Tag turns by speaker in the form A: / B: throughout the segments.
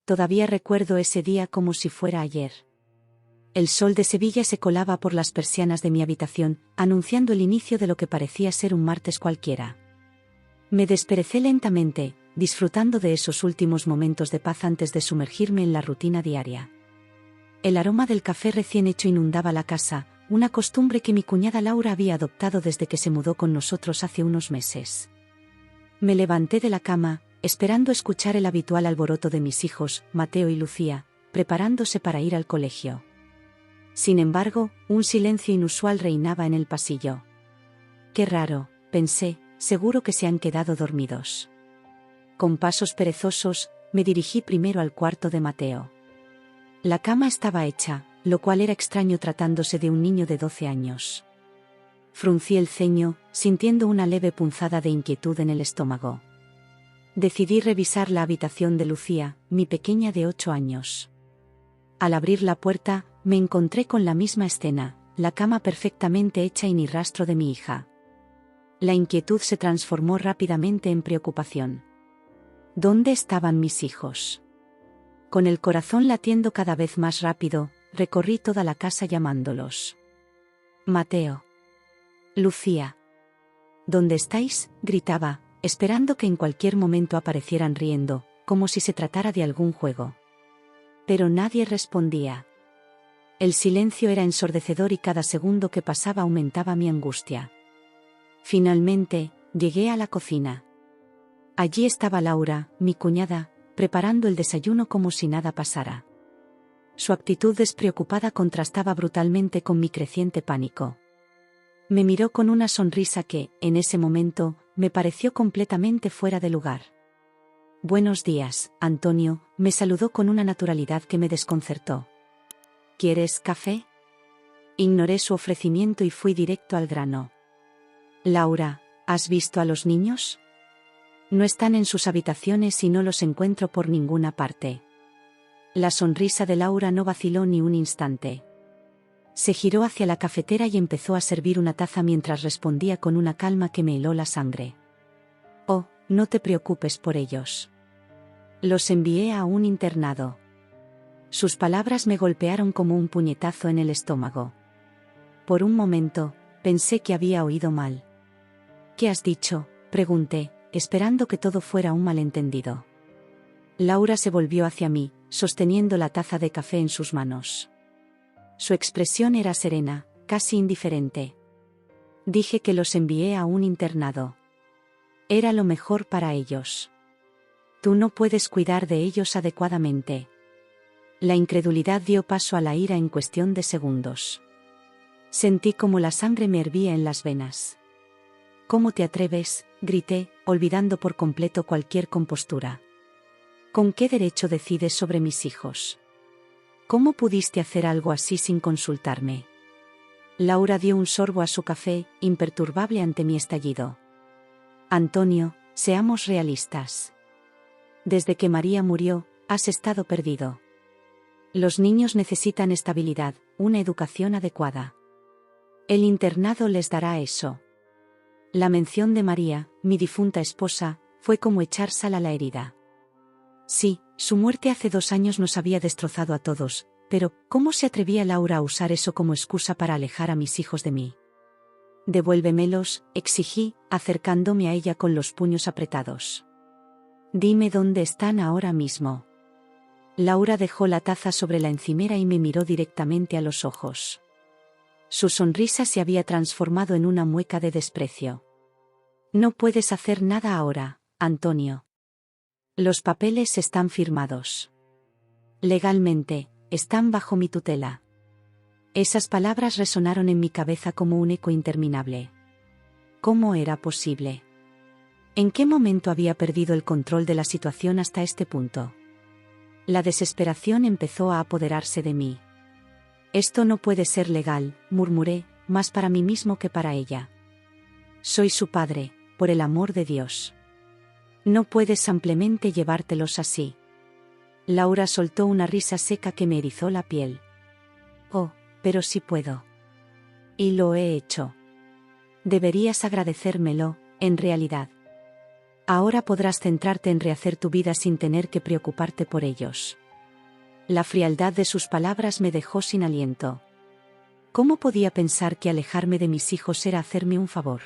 A: todavía recuerdo ese día como si fuera ayer. El sol de Sevilla se colaba por las persianas de mi habitación, anunciando el inicio de lo que parecía ser un martes cualquiera. Me desperecé lentamente, disfrutando de esos últimos momentos de paz antes de sumergirme en la rutina diaria. El aroma del café recién hecho inundaba la casa, una costumbre que mi cuñada Laura había adoptado desde que se mudó con nosotros hace unos meses. Me levanté de la cama, esperando escuchar el habitual alboroto de mis hijos, Mateo y Lucía, preparándose para ir al colegio. Sin embargo, un silencio inusual reinaba en el pasillo. Qué raro, pensé, seguro que se han quedado dormidos. Con pasos perezosos, me dirigí primero al cuarto de Mateo. La cama estaba hecha, lo cual era extraño tratándose de un niño de 12 años. Fruncí el ceño, sintiendo una leve punzada de inquietud en el estómago. Decidí revisar la habitación de Lucía, mi pequeña de 8 años. Al abrir la puerta, me encontré con la misma escena, la cama perfectamente hecha y ni rastro de mi hija. La inquietud se transformó rápidamente en preocupación. ¿Dónde estaban mis hijos? Con el corazón latiendo cada vez más rápido, recorrí toda la casa llamándolos. Mateo. Lucía. ¿Dónde estáis?, gritaba, esperando que en cualquier momento aparecieran riendo, como si se tratara de algún juego. Pero nadie respondía. El silencio era ensordecedor y cada segundo que pasaba aumentaba mi angustia. Finalmente, llegué a la cocina. Allí estaba Laura, mi cuñada, preparando el desayuno como si nada pasara. Su actitud despreocupada contrastaba brutalmente con mi creciente pánico. Me miró con una sonrisa que, en ese momento, me pareció completamente fuera de lugar. «Buenos días, Antonio», me saludó con una naturalidad que me desconcertó. «¿Quieres café?». Ignoré su ofrecimiento y fui directo al grano. «Laura, ¿has visto a los niños? No están en sus habitaciones y no los encuentro por ninguna parte». La sonrisa de Laura no vaciló ni un instante. Se giró hacia la cafetera y empezó a servir una taza mientras respondía con una calma que me heló la sangre. «Oh, no te preocupes por ellos. Los envié a un internado». Sus palabras me golpearon como un puñetazo en el estómago. Por un momento, pensé que había oído mal. «¿Qué has dicho?», pregunté, esperando que todo fuera un malentendido. Laura se volvió hacia mí, sosteniendo la taza de café en sus manos. Su expresión era serena, casi indiferente. «Dije que los envié a un internado. Era lo mejor para ellos. Tú no puedes cuidar de ellos adecuadamente». La incredulidad dio paso a la ira en cuestión de segundos. Sentí como la sangre me hervía en las venas. «¿Cómo te atreves?», grité, olvidando por completo cualquier compostura. «¿Con qué derecho decides sobre mis hijos? ¿Cómo pudiste hacer algo así sin consultarme?». Laura dio un sorbo a su café, imperturbable ante mi estallido. «Antonio, seamos realistas. Desde que María murió, has estado perdido. Los niños necesitan estabilidad, una educación adecuada. El internado les dará eso». La mención de María, mi difunta esposa, fue como echar sal a la herida. Sí, su muerte hace 2 años nos había destrozado a todos, pero ¿cómo se atrevía Laura a usar eso como excusa para alejar a mis hijos de mí? «Devuélvemelos», exigí, acercándome a ella con los puños apretados. «Dime dónde están ahora mismo». Laura dejó la taza sobre la encimera y me miró directamente a los ojos. Su sonrisa se había transformado en una mueca de desprecio. «No puedes hacer nada ahora, Antonio. Los papeles están firmados. Legalmente, están bajo mi tutela». Esas palabras resonaron en mi cabeza como un eco interminable. ¿Cómo era posible? ¿En qué momento había perdido el control de la situación hasta este punto? La desesperación empezó a apoderarse de mí. «Esto no puede ser legal», murmuré, más para mí mismo que para ella. «Soy su padre, por el amor de Dios. No puedes simplemente llevártelos así». Laura soltó una risa seca que me erizó la piel. «Oh, pero sí puedo. Y lo he hecho. Deberías agradecérmelo, en realidad». Ahora podrás centrarte en rehacer tu vida sin tener que preocuparte por ellos. La frialdad de sus palabras me dejó sin aliento. ¿Cómo podía pensar que alejarme de mis hijos era hacerme un favor?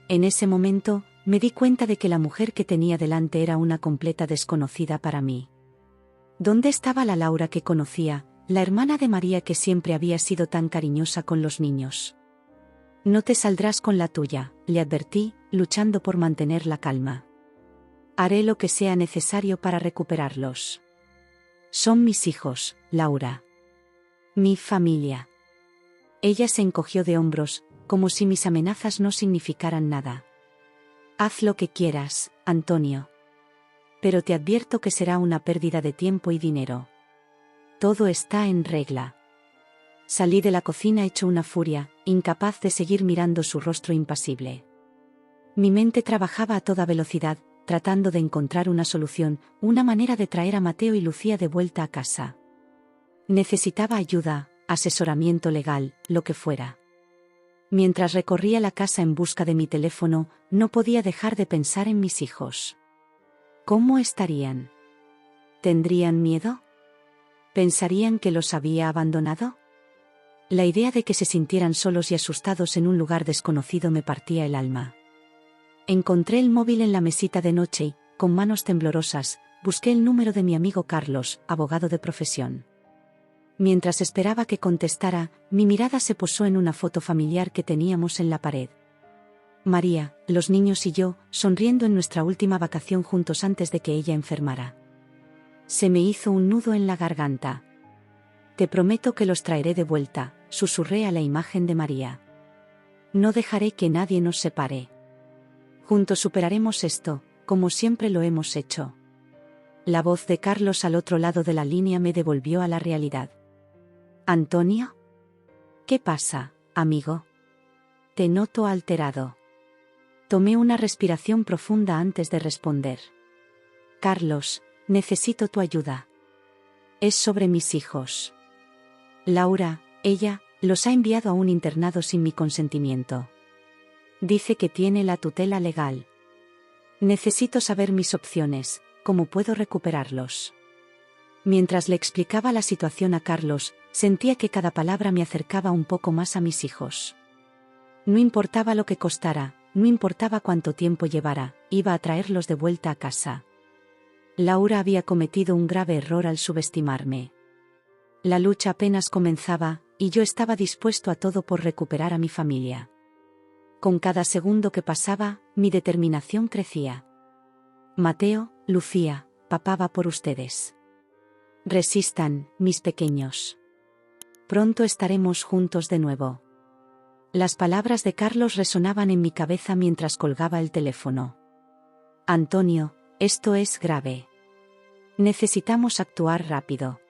A: En ese momento, me di cuenta de que la mujer que tenía delante era una completa desconocida para mí. ¿Dónde estaba la Laura que conocía, la hermana de María que siempre había sido tan cariñosa con los niños? No te saldrás con la tuya, le advertí, luchando por mantener la calma. Haré lo que sea necesario para recuperarlos. Son mis hijos, Laura. Mi familia. Ella se encogió de hombros, como si mis amenazas no significaran nada. Haz lo que quieras, Antonio. Pero te advierto que será una pérdida de tiempo y dinero. Todo está en regla. Salí de la cocina hecho una furia, incapaz de seguir mirando su rostro impasible. Mi mente trabajaba a toda velocidad, tratando de encontrar una solución, una manera de traer a Mateo y Lucía de vuelta a casa. Necesitaba ayuda, asesoramiento legal, lo que fuera. Mientras recorría la casa en busca de mi teléfono, no podía dejar de pensar en mis hijos. ¿Cómo estarían? ¿Tendrían miedo? ¿Pensarían que los había abandonado? La idea de que se sintieran solos y asustados en un lugar desconocido me partía el alma. Encontré el móvil en la mesita de noche y, con manos temblorosas, busqué el número de mi amigo Carlos, abogado de profesión. Mientras esperaba que contestara, mi mirada se posó en una foto familiar que teníamos en la pared. María, los niños y yo, sonriendo en nuestra última vacación juntos antes de que ella enfermara. Se me hizo un nudo en la garganta. Te prometo que los traeré de vuelta, susurré a la imagen de María. No dejaré que nadie nos separe. Juntos superaremos esto, como siempre lo hemos hecho. La voz de Carlos al otro lado de la línea me devolvió a la realidad. ¿Antonio? ¿Qué pasa, amigo? Te noto alterado. Tomé una respiración profunda antes de responder. Carlos, necesito tu ayuda. Es sobre mis hijos. Laura, ella, los ha enviado a un internado sin mi consentimiento. Dice que tiene la tutela legal. Necesito saber mis opciones, cómo puedo recuperarlos. Mientras le explicaba la situación a Carlos, sentía que cada palabra me acercaba un poco más a mis hijos. No importaba lo que costara, no importaba cuánto tiempo llevara, iba a traerlos de vuelta a casa. Laura había cometido un grave error al subestimarme. La lucha apenas comenzaba, y yo estaba dispuesto a todo por recuperar a mi familia. Con cada segundo que pasaba, mi determinación crecía. Mateo, Lucía, papá va por ustedes. Resistan, mis pequeños. Pronto estaremos juntos de nuevo. Las palabras de Carlos resonaban en mi cabeza mientras colgaba el teléfono. Antonio, esto es grave. Necesitamos actuar rápido.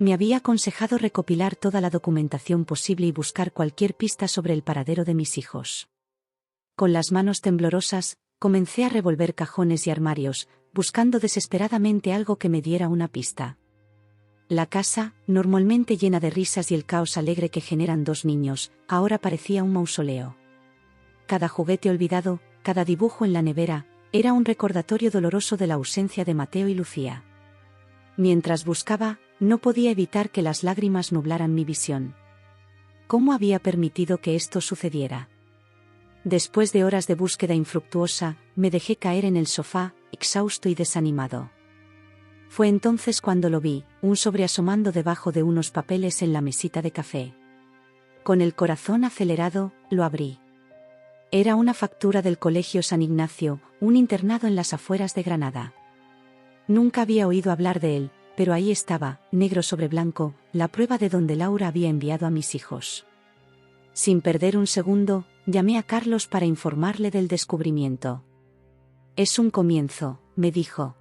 A: Me había aconsejado recopilar toda la documentación posible y buscar cualquier pista sobre el paradero de mis hijos. Con las manos temblorosas, comencé a revolver cajones y armarios, buscando desesperadamente algo que me diera una pista. La casa, normalmente llena de risas y el caos alegre que generan dos niños, ahora parecía un mausoleo. Cada juguete olvidado, cada dibujo en la nevera, era un recordatorio doloroso de la ausencia de Mateo y Lucía. Mientras buscaba, no podía evitar que las lágrimas nublaran mi visión. ¿Cómo había permitido que esto sucediera? Después de horas de búsqueda infructuosa, me dejé caer en el sofá, exhausto y desanimado. Fue entonces cuando lo vi, un sobre asomando debajo de unos papeles en la mesita de café. Con el corazón acelerado, lo abrí. Era una factura del Colegio San Ignacio, un internado en las afueras de Granada. Nunca había oído hablar de él, pero ahí estaba, negro sobre blanco, la prueba de donde Laura había enviado a mis hijos. Sin perder un segundo, llamé a Carlos para informarle del descubrimiento. Es un comienzo, me dijo.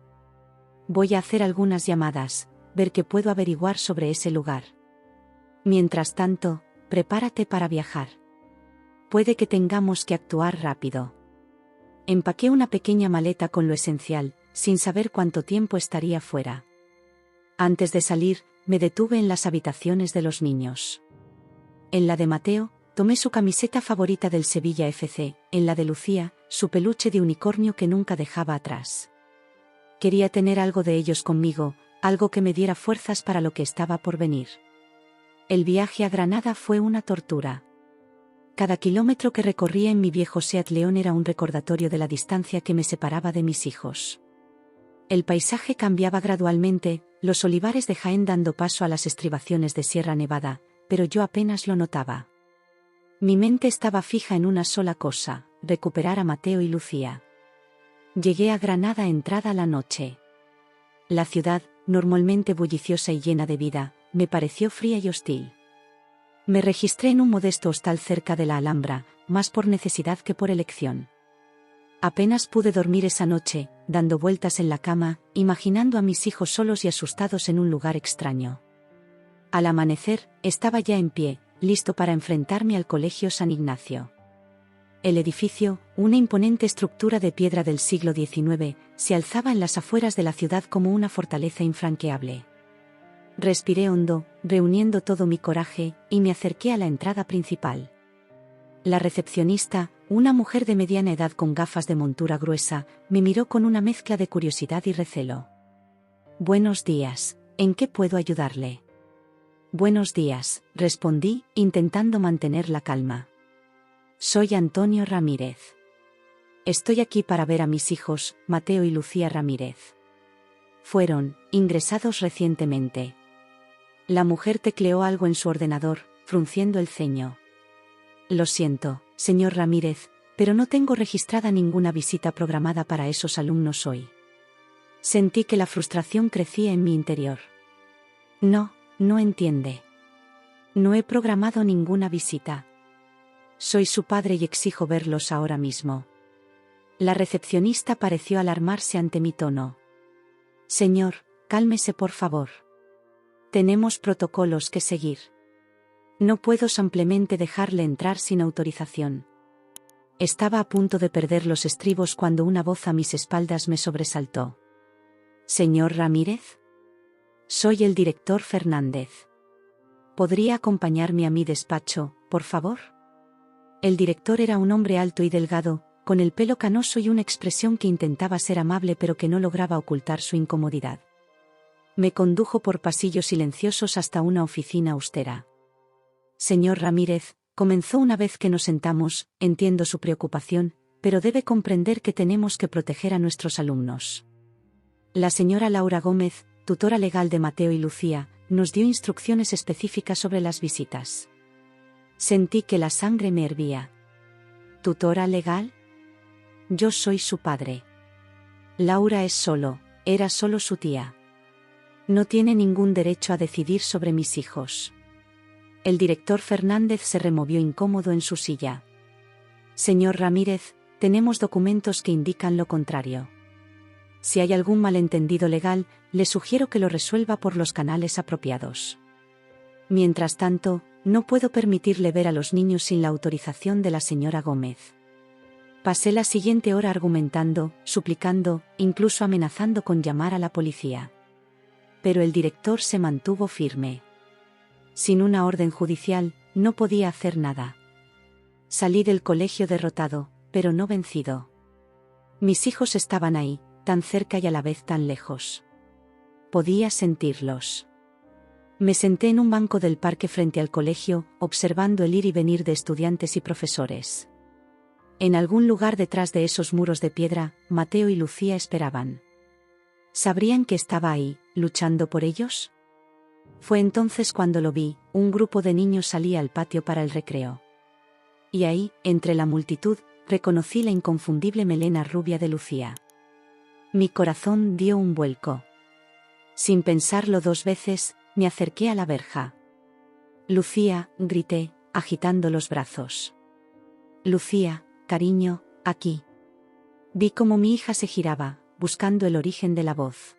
A: Voy a hacer algunas llamadas, ver qué puedo averiguar sobre ese lugar. Mientras tanto, prepárate para viajar. Puede que tengamos que actuar rápido. Empaqué una pequeña maleta con lo esencial, sin saber cuánto tiempo estaría fuera. Antes de salir, me detuve en las habitaciones de los niños. En la de Mateo, Tomé su camiseta favorita del Sevilla FC, en la de Lucía, su peluche de unicornio que nunca dejaba atrás. Quería tener algo de ellos conmigo, algo que me diera fuerzas para lo que estaba por venir. El viaje a Granada fue una tortura. Cada kilómetro que recorría en mi viejo Seat León era un recordatorio de la distancia que me separaba de mis hijos. El paisaje cambiaba gradualmente, los olivares de Jaén dando paso a las estribaciones de Sierra Nevada, pero yo apenas lo notaba. Mi mente estaba fija en una sola cosa: recuperar a Mateo y Lucía. Llegué a Granada entrada la noche. La ciudad, normalmente bulliciosa y llena de vida, me pareció fría y hostil. Me registré en un modesto hostal cerca de la Alhambra, más por necesidad que por elección. Apenas pude dormir esa noche, dando vueltas en la cama, imaginando a mis hijos solos y asustados en un lugar extraño. Al amanecer, estaba ya en pie, listo para enfrentarme al Colegio San Ignacio. El edificio, una imponente estructura de piedra del siglo XIX, se alzaba en las afueras de la ciudad como una fortaleza infranqueable. Respiré hondo, reuniendo todo mi coraje, y me acerqué a la entrada principal. La recepcionista, una mujer de mediana edad con gafas de montura gruesa, me miró con una mezcla de curiosidad y recelo. «Buenos días, ¿en qué puedo ayudarle?» «Buenos días», respondí, intentando mantener la calma. «Soy Antonio Ramírez. Estoy aquí para ver a mis hijos, Mateo y Lucía Ramírez. Fueron ingresados recientemente». La mujer tecleó algo en su ordenador, frunciendo el ceño. «Lo siento, señor Ramírez, pero no tengo registrada ninguna visita programada para esos alumnos hoy». Sentí que la frustración crecía en mi interior. No entiende. No he programado ninguna visita. Soy su padre y exijo verlos ahora mismo. La recepcionista pareció alarmarse ante mi tono. Señor, cálmese por favor. Tenemos protocolos que seguir. No puedo simplemente dejarle entrar sin autorización. Estaba a punto de perder los estribos cuando una voz a mis espaldas me sobresaltó. ¿Señor Ramírez? Soy el director Fernández. ¿Podría acompañarme a mi despacho, por favor? El director era un hombre alto y delgado, con el pelo canoso y una expresión que intentaba ser amable pero que no lograba ocultar su incomodidad. Me condujo por pasillos silenciosos hasta una oficina austera. Señor Ramírez, comenzó una vez que nos sentamos, entiendo su preocupación, pero debe comprender que tenemos que proteger a nuestros alumnos. La señora Laura Gómez, tutora legal de Mateo y Lucía, nos dio instrucciones específicas sobre las visitas. Sentí que la sangre me hervía. ¿Tutora legal? Yo soy su padre. Laura era solo su tía. No tiene ningún derecho a decidir sobre mis hijos. El director Fernández se removió incómodo en su silla. Señor Ramírez, tenemos documentos que indican lo contrario. Si hay algún malentendido legal, le sugiero que lo resuelva por los canales apropiados. Mientras tanto, no puedo permitirle ver a los niños sin la autorización de la señora Gómez. Pasé la siguiente hora argumentando, suplicando, incluso amenazando con llamar a la policía. Pero el director se mantuvo firme. Sin una orden judicial, no podía hacer nada. Salí del colegio derrotado, pero no vencido. Mis hijos estaban ahí, tan cerca y a la vez tan lejos. Podía sentirlos. Me senté en un banco del parque frente al colegio, observando el ir y venir de estudiantes y profesores. En algún lugar detrás de esos muros de piedra, Mateo y Lucía esperaban. ¿Sabrían que estaba ahí, luchando por ellos? Fue entonces cuando lo vi, un grupo de niños salía al patio para el recreo. Y ahí, entre la multitud, reconocí la inconfundible melena rubia de Lucía. Mi corazón dio un vuelco. Sin pensarlo dos veces, me acerqué a la verja. Lucía, grité, agitando los brazos. Lucía, cariño, aquí. Vi cómo mi hija se giraba, buscando el origen de la voz.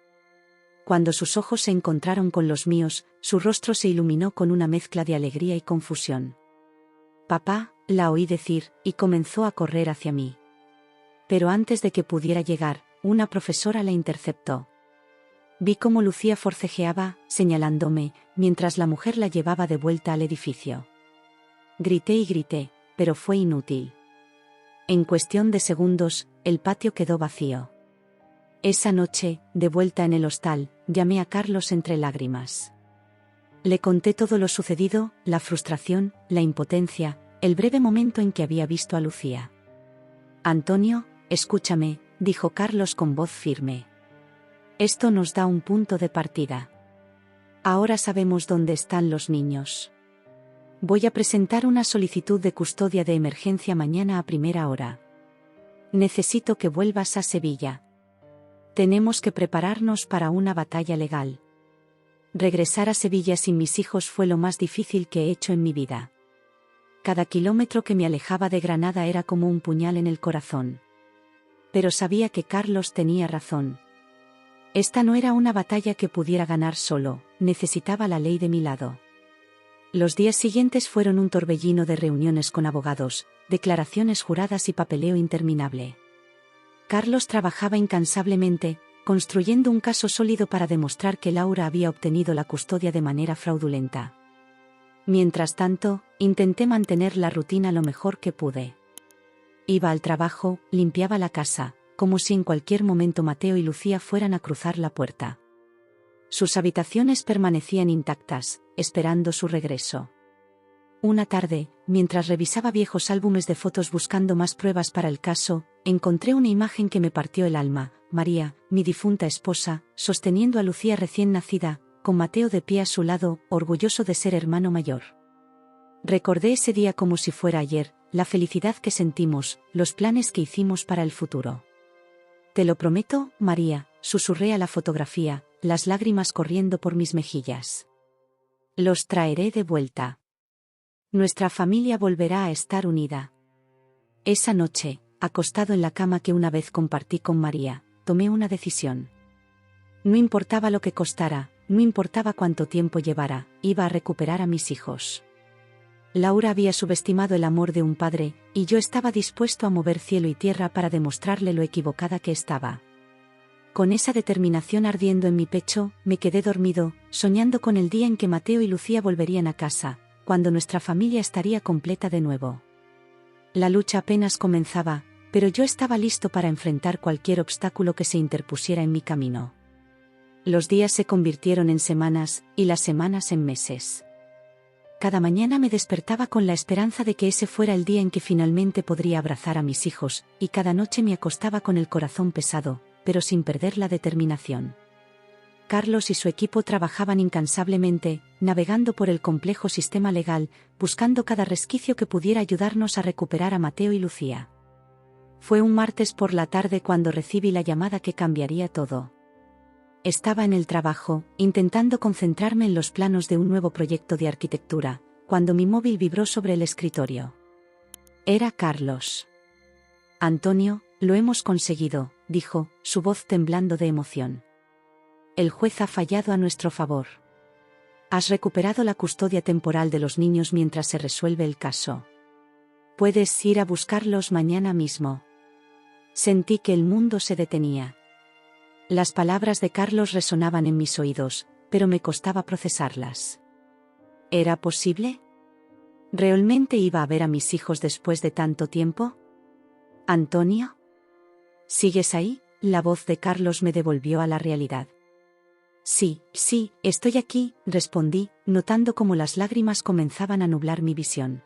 A: Cuando sus ojos se encontraron con los míos, su rostro se iluminó con una mezcla de alegría y confusión. Papá, la oí decir, y comenzó a correr hacia mí. Pero antes de que pudiera llegar, una profesora la interceptó. Vi cómo Lucía forcejeaba, señalándome, mientras la mujer la llevaba de vuelta al edificio. Grité y grité, pero fue inútil. En cuestión de segundos, el patio quedó vacío. Esa noche, de vuelta en el hostal, llamé a Carlos entre lágrimas. Le conté todo lo sucedido, la frustración, la impotencia, el breve momento en que había visto a Lucía. Antonio, escúchame, dijo Carlos con voz firme. Esto nos da un punto de partida. Ahora sabemos dónde están los niños. Voy a presentar una solicitud de custodia de emergencia mañana a primera hora. Necesito que vuelvas a Sevilla. Tenemos que prepararnos para una batalla legal. Regresar a Sevilla sin mis hijos fue lo más difícil que he hecho en mi vida. Cada kilómetro que me alejaba de Granada era como un puñal en el corazón. Pero sabía que Carlos tenía razón. Esta no era una batalla que pudiera ganar solo, necesitaba la ley de mi lado. Los días siguientes fueron un torbellino de reuniones con abogados, declaraciones juradas y papeleo interminable. Carlos trabajaba incansablemente, construyendo un caso sólido para demostrar que Laura había obtenido la custodia de manera fraudulenta. Mientras tanto, intenté mantener la rutina lo mejor que pude. Iba al trabajo, limpiaba la casa, como si en cualquier momento Mateo y Lucía fueran a cruzar la puerta. Sus habitaciones permanecían intactas, esperando su regreso. Una tarde, mientras revisaba viejos álbumes de fotos buscando más pruebas para el caso, encontré una imagen que me partió el alma: María, mi difunta esposa, sosteniendo a Lucía recién nacida, con Mateo de pie a su lado, orgulloso de ser hermano mayor. Recordé ese día como si fuera ayer, la felicidad que sentimos, los planes que hicimos para el futuro. Te lo prometo, María, susurré a la fotografía, las lágrimas corriendo por mis mejillas. Los traeré de vuelta. Nuestra familia volverá a estar unida. Esa noche, acostado en la cama que una vez compartí con María, tomé una decisión. No importaba lo que costara, no importaba cuánto tiempo llevara, iba a recuperar a mis hijos. Laura había subestimado el amor de un padre, y yo estaba dispuesto a mover cielo y tierra para demostrarle lo equivocada que estaba. Con esa determinación ardiendo en mi pecho, me quedé dormido, soñando con el día en que Mateo y Lucía volverían a casa, cuando nuestra familia estaría completa de nuevo. La lucha apenas comenzaba, pero yo estaba listo para enfrentar cualquier obstáculo que se interpusiera en mi camino. Los días se convirtieron en semanas, y las semanas en meses. Cada mañana me despertaba con la esperanza de que ese fuera el día en que finalmente podría abrazar a mis hijos, y cada noche me acostaba con el corazón pesado, pero sin perder la determinación. Carlos y su equipo trabajaban incansablemente, navegando por el complejo sistema legal, buscando cada resquicio que pudiera ayudarnos a recuperar a Mateo y Lucía. Fue un martes por la tarde cuando recibí la llamada que cambiaría todo. Estaba en el trabajo, intentando concentrarme en los planos de un nuevo proyecto de arquitectura, cuando mi móvil vibró sobre el escritorio. Era Carlos. Antonio, lo hemos conseguido, dijo, su voz temblando de emoción. El juez ha fallado a nuestro favor. Has recuperado la custodia temporal de los niños mientras se resuelve el caso. Puedes ir a buscarlos mañana mismo. Sentí que el mundo se detenía. Las palabras de Carlos resonaban en mis oídos, pero me costaba procesarlas. ¿Era posible? ¿Realmente iba a ver a mis hijos después de tanto tiempo? ¿Antonio? ¿Sigues ahí? La voz de Carlos me devolvió a la realidad. Sí, estoy aquí, respondí, notando cómo las lágrimas comenzaban a nublar mi visión.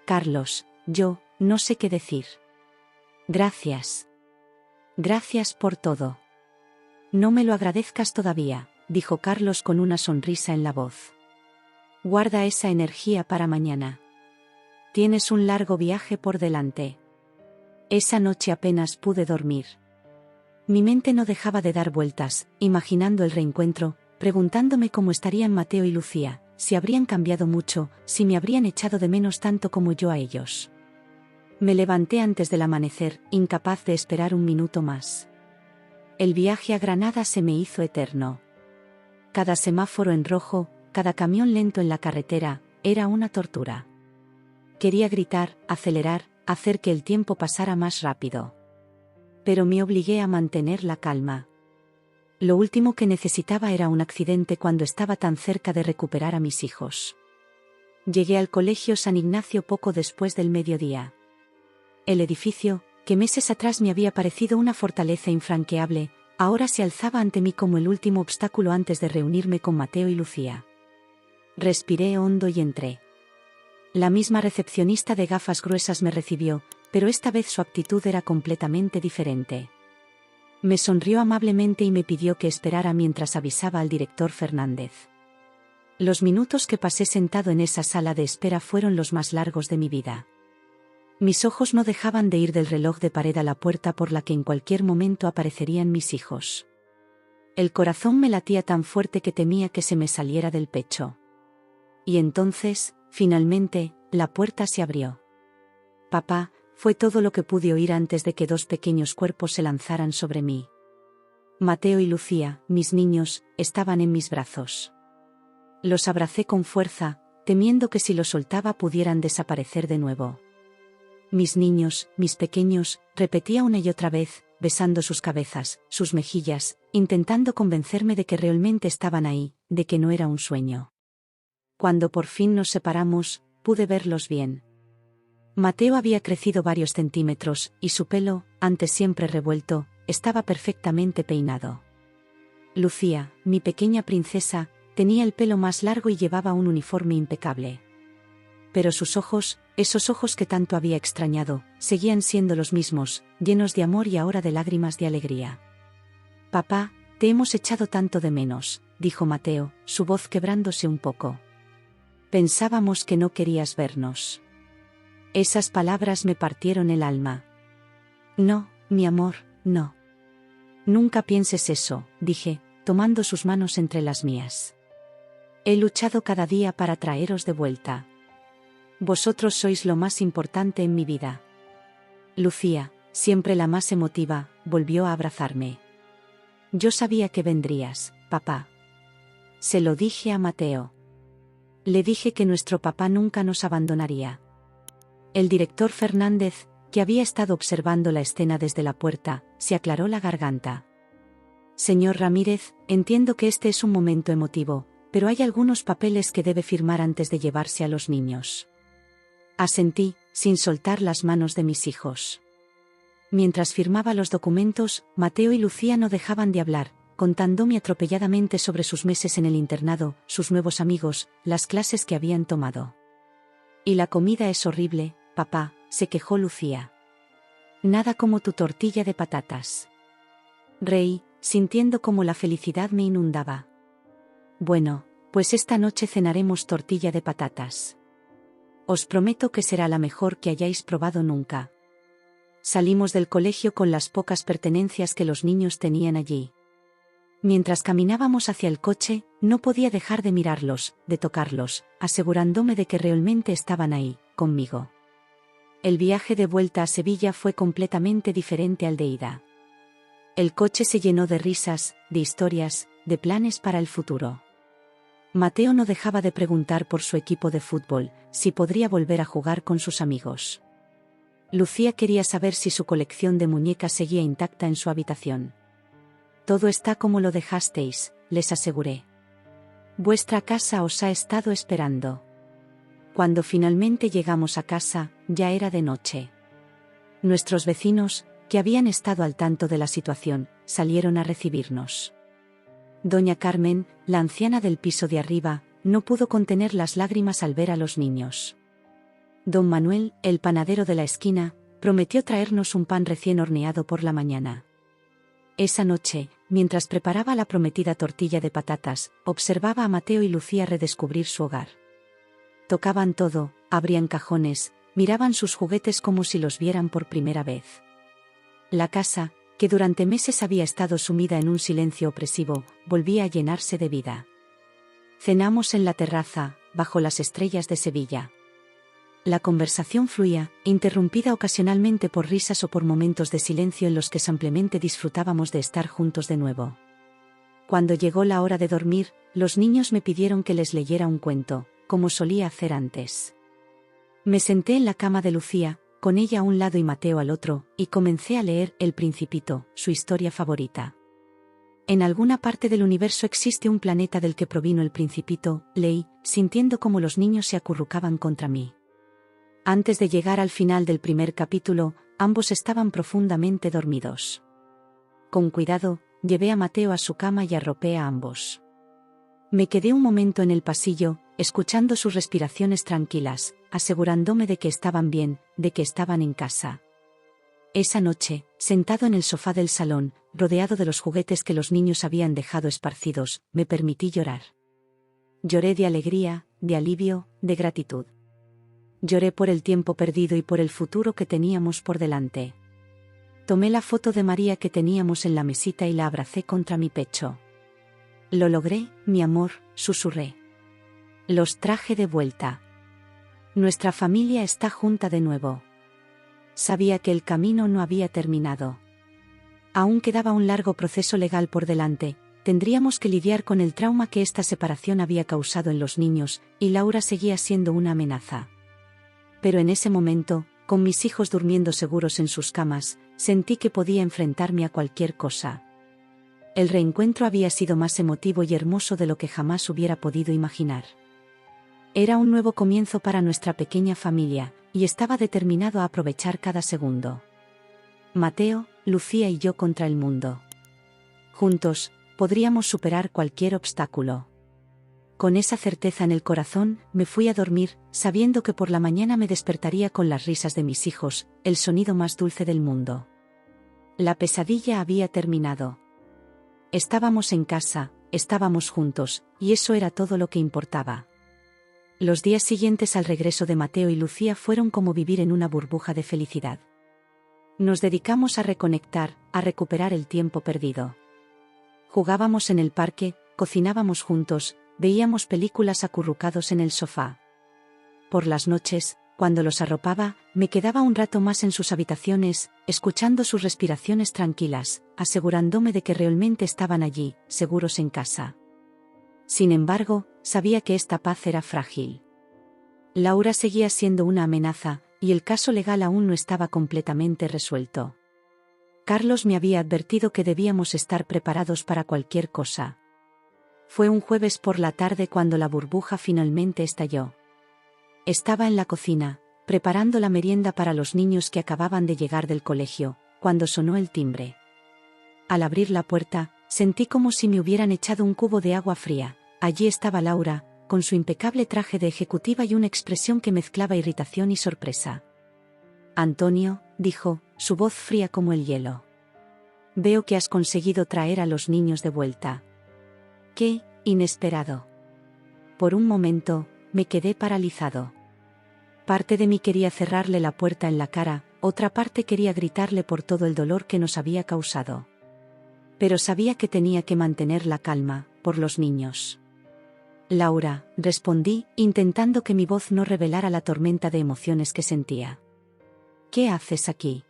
A: Carlos, yo, no sé qué decir. Gracias. Gracias por todo. No me lo agradezcas todavía, dijo Carlos con una sonrisa en la voz. Guarda esa energía para mañana. Tienes un largo viaje por delante. Esa noche apenas pude dormir. Mi mente no dejaba de dar vueltas, imaginando el reencuentro, preguntándome cómo estarían Mateo y Lucía, si habrían cambiado mucho, si me habrían echado de menos tanto como yo a ellos. Me levanté antes del amanecer, incapaz de esperar un minuto más. El viaje a Granada se me hizo eterno. Cada semáforo en rojo, cada camión lento en la carretera, era una tortura. Quería gritar, acelerar, hacer que el tiempo pasara más rápido. Pero me obligué a mantener la calma. Lo último que necesitaba era un accidente cuando estaba tan cerca de recuperar a mis hijos. Llegué al colegio San Ignacio poco después del mediodía. El edificio, que meses atrás me había parecido una fortaleza infranqueable, ahora se alzaba ante mí como el último obstáculo antes de reunirme con Mateo y Lucía. Respiré hondo y entré. La misma recepcionista de gafas gruesas me recibió, pero esta vez su actitud era completamente diferente. Me sonrió amablemente y me pidió que esperara mientras avisaba al director Fernández. Los minutos que pasé sentado en esa sala de espera fueron los más largos de mi vida. Mis ojos no dejaban de ir del reloj de pared a la puerta por la que en cualquier momento aparecerían mis hijos. El corazón me latía tan fuerte que temía que se me saliera del pecho. Y entonces, finalmente, la puerta se abrió. Papá, fue todo lo que pude oír antes de que dos pequeños cuerpos se lanzaran sobre mí. Mateo y Lucía, mis niños, estaban en mis brazos. Los abracé con fuerza, temiendo que si los soltaba pudieran desaparecer de nuevo. Mis niños, mis pequeños, repetía una y otra vez, besando sus cabezas, sus mejillas, intentando convencerme de que realmente estaban ahí, de que no era un sueño. Cuando por fin nos separamos, pude verlos bien. Mateo había crecido varios centímetros, y su pelo, antes siempre revuelto, estaba perfectamente peinado. Lucía, mi pequeña princesa, tenía el pelo más largo y llevaba un uniforme impecable. Pero sus ojos, esos ojos que tanto había extrañado, seguían siendo los mismos, llenos de amor y ahora de lágrimas de alegría. Papá, te hemos echado tanto de menos, dijo Mateo, su voz quebrándose un poco. Pensábamos que no querías vernos. Esas palabras me partieron el alma. No, mi amor, no. Nunca pienses eso, dije, tomando sus manos entre las mías. He luchado cada día para traeros de vuelta. Vosotros sois lo más importante en mi vida. Lucía, siempre la más emotiva, volvió a abrazarme. Yo sabía que vendrías, papá. Se lo dije a Mateo. Le dije que nuestro papá nunca nos abandonaría. El director Fernández, que había estado observando la escena desde la puerta, se aclaró la garganta. Señor Ramírez, entiendo que este es un momento emotivo, pero hay algunos papeles que debe firmar antes de llevarse a los niños. Asentí, sin soltar las manos de mis hijos. Mientras firmaba los documentos, Mateo y Lucía no dejaban de hablar, contándome atropelladamente sobre sus meses en el internado, sus nuevos amigos, las clases que habían tomado. Y la comida es horrible, papá, se quejó Lucía. Nada como tu tortilla de patatas. Reí, sintiendo cómo la felicidad me inundaba. Bueno, pues esta noche cenaremos tortilla de patatas. Os prometo que será la mejor que hayáis probado nunca. Salimos del colegio con las pocas pertenencias que los niños tenían allí. Mientras caminábamos hacia el coche, no podía dejar de mirarlos, de tocarlos, asegurándome de que realmente estaban ahí, conmigo. El viaje de vuelta a Sevilla fue completamente diferente al de ida. El coche se llenó de risas, de historias, de planes para el futuro. Mateo no dejaba de preguntar por su equipo de fútbol, si podría volver a jugar con sus amigos. Lucía quería saber si su colección de muñecas seguía intacta en su habitación. Todo está como lo dejasteis, les aseguré. Vuestra casa os ha estado esperando. Cuando finalmente llegamos a casa, ya era de noche. Nuestros vecinos, que habían estado al tanto de la situación, salieron a recibirnos. Doña Carmen, la anciana del piso de arriba, no pudo contener las lágrimas al ver a los niños. Don Manuel, el panadero de la esquina, prometió traernos un pan recién horneado por la mañana. Esa noche, mientras preparaba la prometida tortilla de patatas, observaba a Mateo y Lucía redescubrir su hogar. Tocaban todo, abrían cajones, miraban sus juguetes como si los vieran por primera vez. La casa, que durante meses había estado sumida en un silencio opresivo, volvía a llenarse de vida. Cenamos en la terraza, bajo las estrellas de Sevilla. La conversación fluía, interrumpida ocasionalmente por risas o por momentos de silencio en los que simplemente disfrutábamos de estar juntos de nuevo. Cuando llegó la hora de dormir, los niños me pidieron que les leyera un cuento, como solía hacer antes. Me senté en la cama de Lucía, con ella a un lado y Mateo al otro, y comencé a leer El Principito, su historia favorita. En alguna parte del universo existe un planeta del que provino el Principito, leí, sintiendo como los niños se acurrucaban contra mí. Antes de llegar al final del primer capítulo, ambos estaban profundamente dormidos. Con cuidado, llevé a Mateo a su cama y arropé a ambos. Me quedé un momento en el pasillo, escuchando sus respiraciones tranquilas, asegurándome de que estaban bien, de que estaban en casa. Esa noche, sentado en el sofá del salón, rodeado de los juguetes que los niños habían dejado esparcidos, me permití llorar. Lloré de alegría, de alivio, de gratitud. Lloré por el tiempo perdido y por el futuro que teníamos por delante. Tomé la foto de María que teníamos en la mesita y la abracé contra mi pecho. Lo logré, mi amor, susurré. Los traje de vuelta. Nuestra familia está junta de nuevo. Sabía que el camino no había terminado. Aún quedaba un largo proceso legal por delante, tendríamos que lidiar con el trauma que esta separación había causado en los niños, y Laura seguía siendo una amenaza. Pero en ese momento, con mis hijos durmiendo seguros en sus camas, sentí que podía enfrentarme a cualquier cosa. El reencuentro había sido más emotivo y hermoso de lo que jamás hubiera podido imaginar. Era un nuevo comienzo para nuestra pequeña familia, y estaba determinado a aprovechar cada segundo. Mateo, Lucía y yo contra el mundo. Juntos, podríamos superar cualquier obstáculo. Con esa certeza en el corazón, me fui a dormir, sabiendo que por la mañana me despertaría con las risas de mis hijos, el sonido más dulce del mundo. La pesadilla había terminado. Estábamos en casa, estábamos juntos, y eso era todo lo que importaba. Los días siguientes al regreso de Mateo y Lucía fueron como vivir en una burbuja de felicidad. Nos dedicamos a reconectar, a recuperar el tiempo perdido. Jugábamos en el parque, cocinábamos juntos, veíamos películas acurrucados en el sofá. Por las noches, cuando los arropaba, me quedaba un rato más en sus habitaciones, escuchando sus respiraciones tranquilas, asegurándome de que realmente estaban allí, seguros en casa. Sin embargo, sabía que esta paz era frágil. Laura seguía siendo una amenaza, y el caso legal aún no estaba completamente resuelto. Carlos me había advertido que debíamos estar preparados para cualquier cosa. Fue un jueves por la tarde cuando la burbuja finalmente estalló. Estaba en la cocina, preparando la merienda para los niños que acababan de llegar del colegio, cuando sonó el timbre. Al abrir la puerta, sentí como si me hubieran echado un cubo de agua fría. Allí estaba Laura, con su impecable traje de ejecutiva y una expresión que mezclaba irritación y sorpresa. «Antonio», dijo, su voz fría como el hielo. «Veo que has conseguido traer a los niños de vuelta». «¡Qué inesperado!». Por un momento, me quedé paralizado. Parte de mí quería cerrarle la puerta en la cara, otra parte quería gritarle por todo el dolor que nos había causado. Pero sabía que tenía que mantener la calma, por los niños. «Laura», respondí, intentando que mi voz no revelara la tormenta de emociones que sentía. «¿Qué haces aquí?».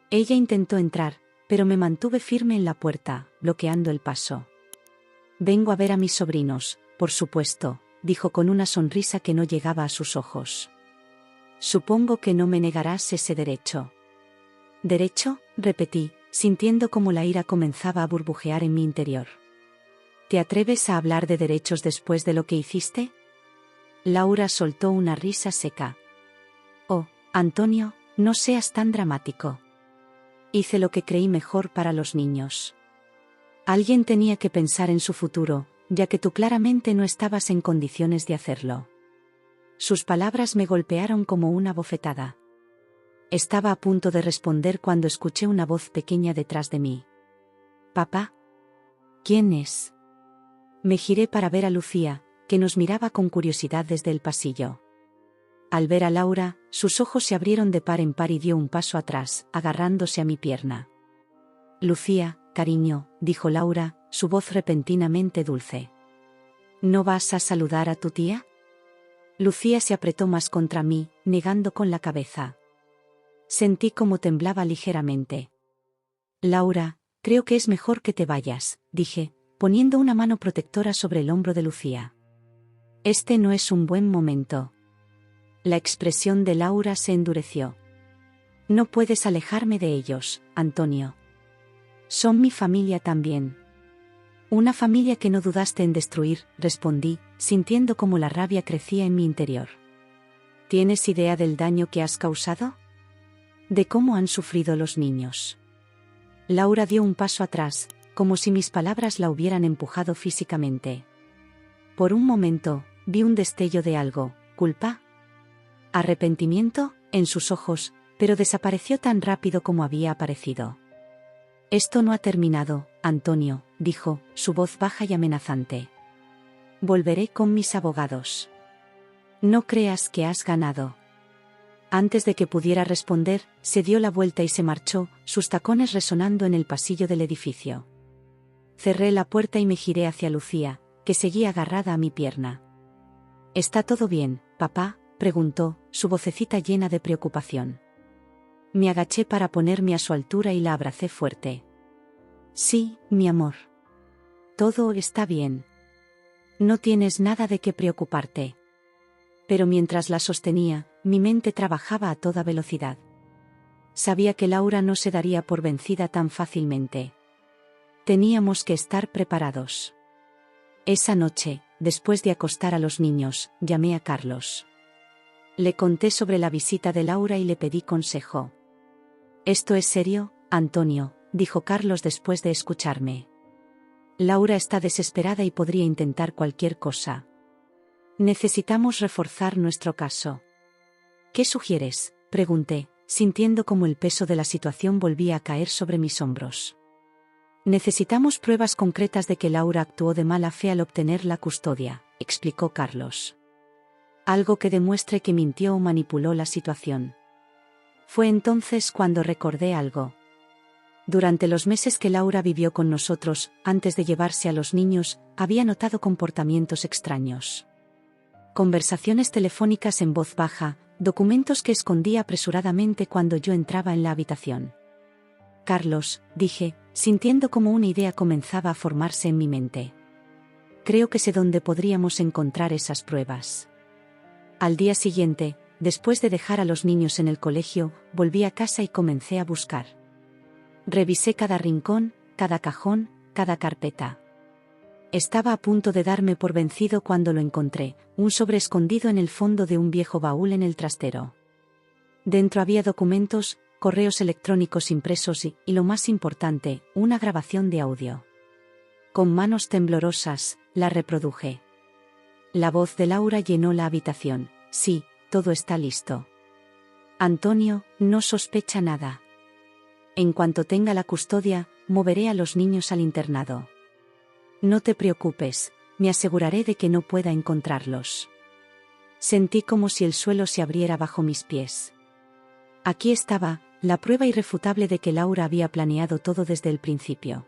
A: Ella intentó entrar, pero me mantuve firme en la puerta, bloqueando el paso. «Vengo a ver a mis sobrinos, por supuesto», dijo con una sonrisa que no llegaba a sus ojos. «Supongo que no me negarás ese derecho». «¿Derecho?», repetí, sintiendo como la ira comenzaba a burbujear en mi interior. «¿Te atreves a hablar de derechos después de lo que hiciste?». Laura soltó una risa seca. «Oh, Antonio, no seas tan dramático. Hice lo que creí mejor para los niños. Alguien tenía que pensar en su futuro, ya que tú claramente no estabas en condiciones de hacerlo». Sus palabras me golpearon como una bofetada. Estaba a punto de responder cuando escuché una voz pequeña detrás de mí. «¿Papá?». «¿Quién es?». Me giré para ver a Lucía, que nos miraba con curiosidad desde el pasillo. Al ver a Laura, sus ojos se abrieron de par en par y dio un paso atrás, agarrándose a mi pierna. «Lucía, cariño», dijo Laura, su voz repentinamente dulce. «¿No vas a saludar a tu tía?». Lucía se apretó más contra mí, negando con la cabeza. Sentí como temblaba ligeramente. «Laura, creo que es mejor que te vayas», dije, poniendo una mano protectora sobre el hombro de Lucía. «Este no es un buen momento». La expresión de Laura se endureció. «No puedes alejarme de ellos, Antonio. Son mi familia también». Una familia que no dudaste en destruir, respondí, sintiendo cómo la rabia crecía en mi interior. ¿Tienes idea del daño que has causado? ¿De cómo han sufrido los niños? Laura dio un paso atrás, como si mis palabras la hubieran empujado físicamente. Por un momento, vi un destello de algo, culpa, arrepentimiento, en sus ojos, pero desapareció tan rápido como había aparecido. Esto no ha terminado, Antonio, dijo, su voz baja y amenazante. Volveré con mis abogados. No creas que has ganado. Antes de que pudiera responder, se dio la vuelta y se marchó, sus tacones resonando en el pasillo del edificio. Cerré la puerta y me giré hacia Lucía, que seguía agarrada a mi pierna. ¿Está todo bien, papá?, preguntó, su vocecita llena de preocupación. Me agaché para ponerme a su altura y la abracé fuerte. Sí, mi amor. Todo está bien. No tienes nada de qué preocuparte. Pero mientras la sostenía, mi mente trabajaba a toda velocidad. Sabía que Laura no se daría por vencida tan fácilmente. Teníamos que estar preparados. Esa noche, después de acostar a los niños, llamé a Carlos. Le conté sobre la visita de Laura y le pedí consejo. «¿Esto es serio, Antonio?», dijo Carlos después de escucharme. «Laura está desesperada y podría intentar cualquier cosa. Necesitamos reforzar nuestro caso». «¿Qué sugieres?», pregunté, sintiendo como el peso de la situación volvía a caer sobre mis hombros. «Necesitamos pruebas concretas de que Laura actuó de mala fe al obtener la custodia», explicó Carlos. «Algo que demuestre que mintió o manipuló la situación». Fue entonces cuando recordé algo. Durante los meses que Laura vivió con nosotros, antes de llevarse a los niños, había notado comportamientos extraños. Conversaciones telefónicas en voz baja, documentos que escondía apresuradamente cuando yo entraba en la habitación. «Carlos», dije, sintiendo como una idea comenzaba a formarse en mi mente. «Creo que sé dónde podríamos encontrar esas pruebas». Al día siguiente, después de dejar a los niños en el colegio, volví a casa y comencé a buscar. Revisé cada rincón, cada cajón, cada carpeta. Estaba a punto de darme por vencido cuando lo encontré, un sobre escondido en el fondo de un viejo baúl en el trastero. Dentro había documentos, correos electrónicos impresos y, lo más importante, una grabación de audio. Con manos temblorosas, la reproduje. La voz de Laura llenó la habitación. «Sí, todo está listo. Antonio no sospecha nada. En cuanto tenga la custodia, moveré a los niños al internado. No te preocupes, me aseguraré de que no pueda encontrarlos». Sentí como si el suelo se abriera bajo mis pies. Aquí estaba, la prueba irrefutable de que Laura había planeado todo desde el principio.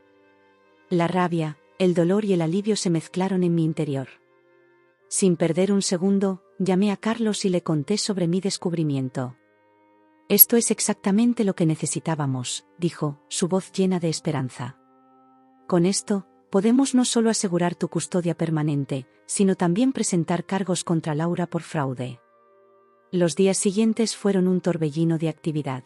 A: La rabia, el dolor y el alivio se mezclaron en mi interior. Sin perder un segundo, llamé a Carlos y le conté sobre mi descubrimiento. «Esto es exactamente lo que necesitábamos», dijo, su voz llena de esperanza. «Con esto, podemos no solo asegurar tu custodia permanente, sino también presentar cargos contra Laura por fraude». Los días siguientes fueron un torbellino de actividad.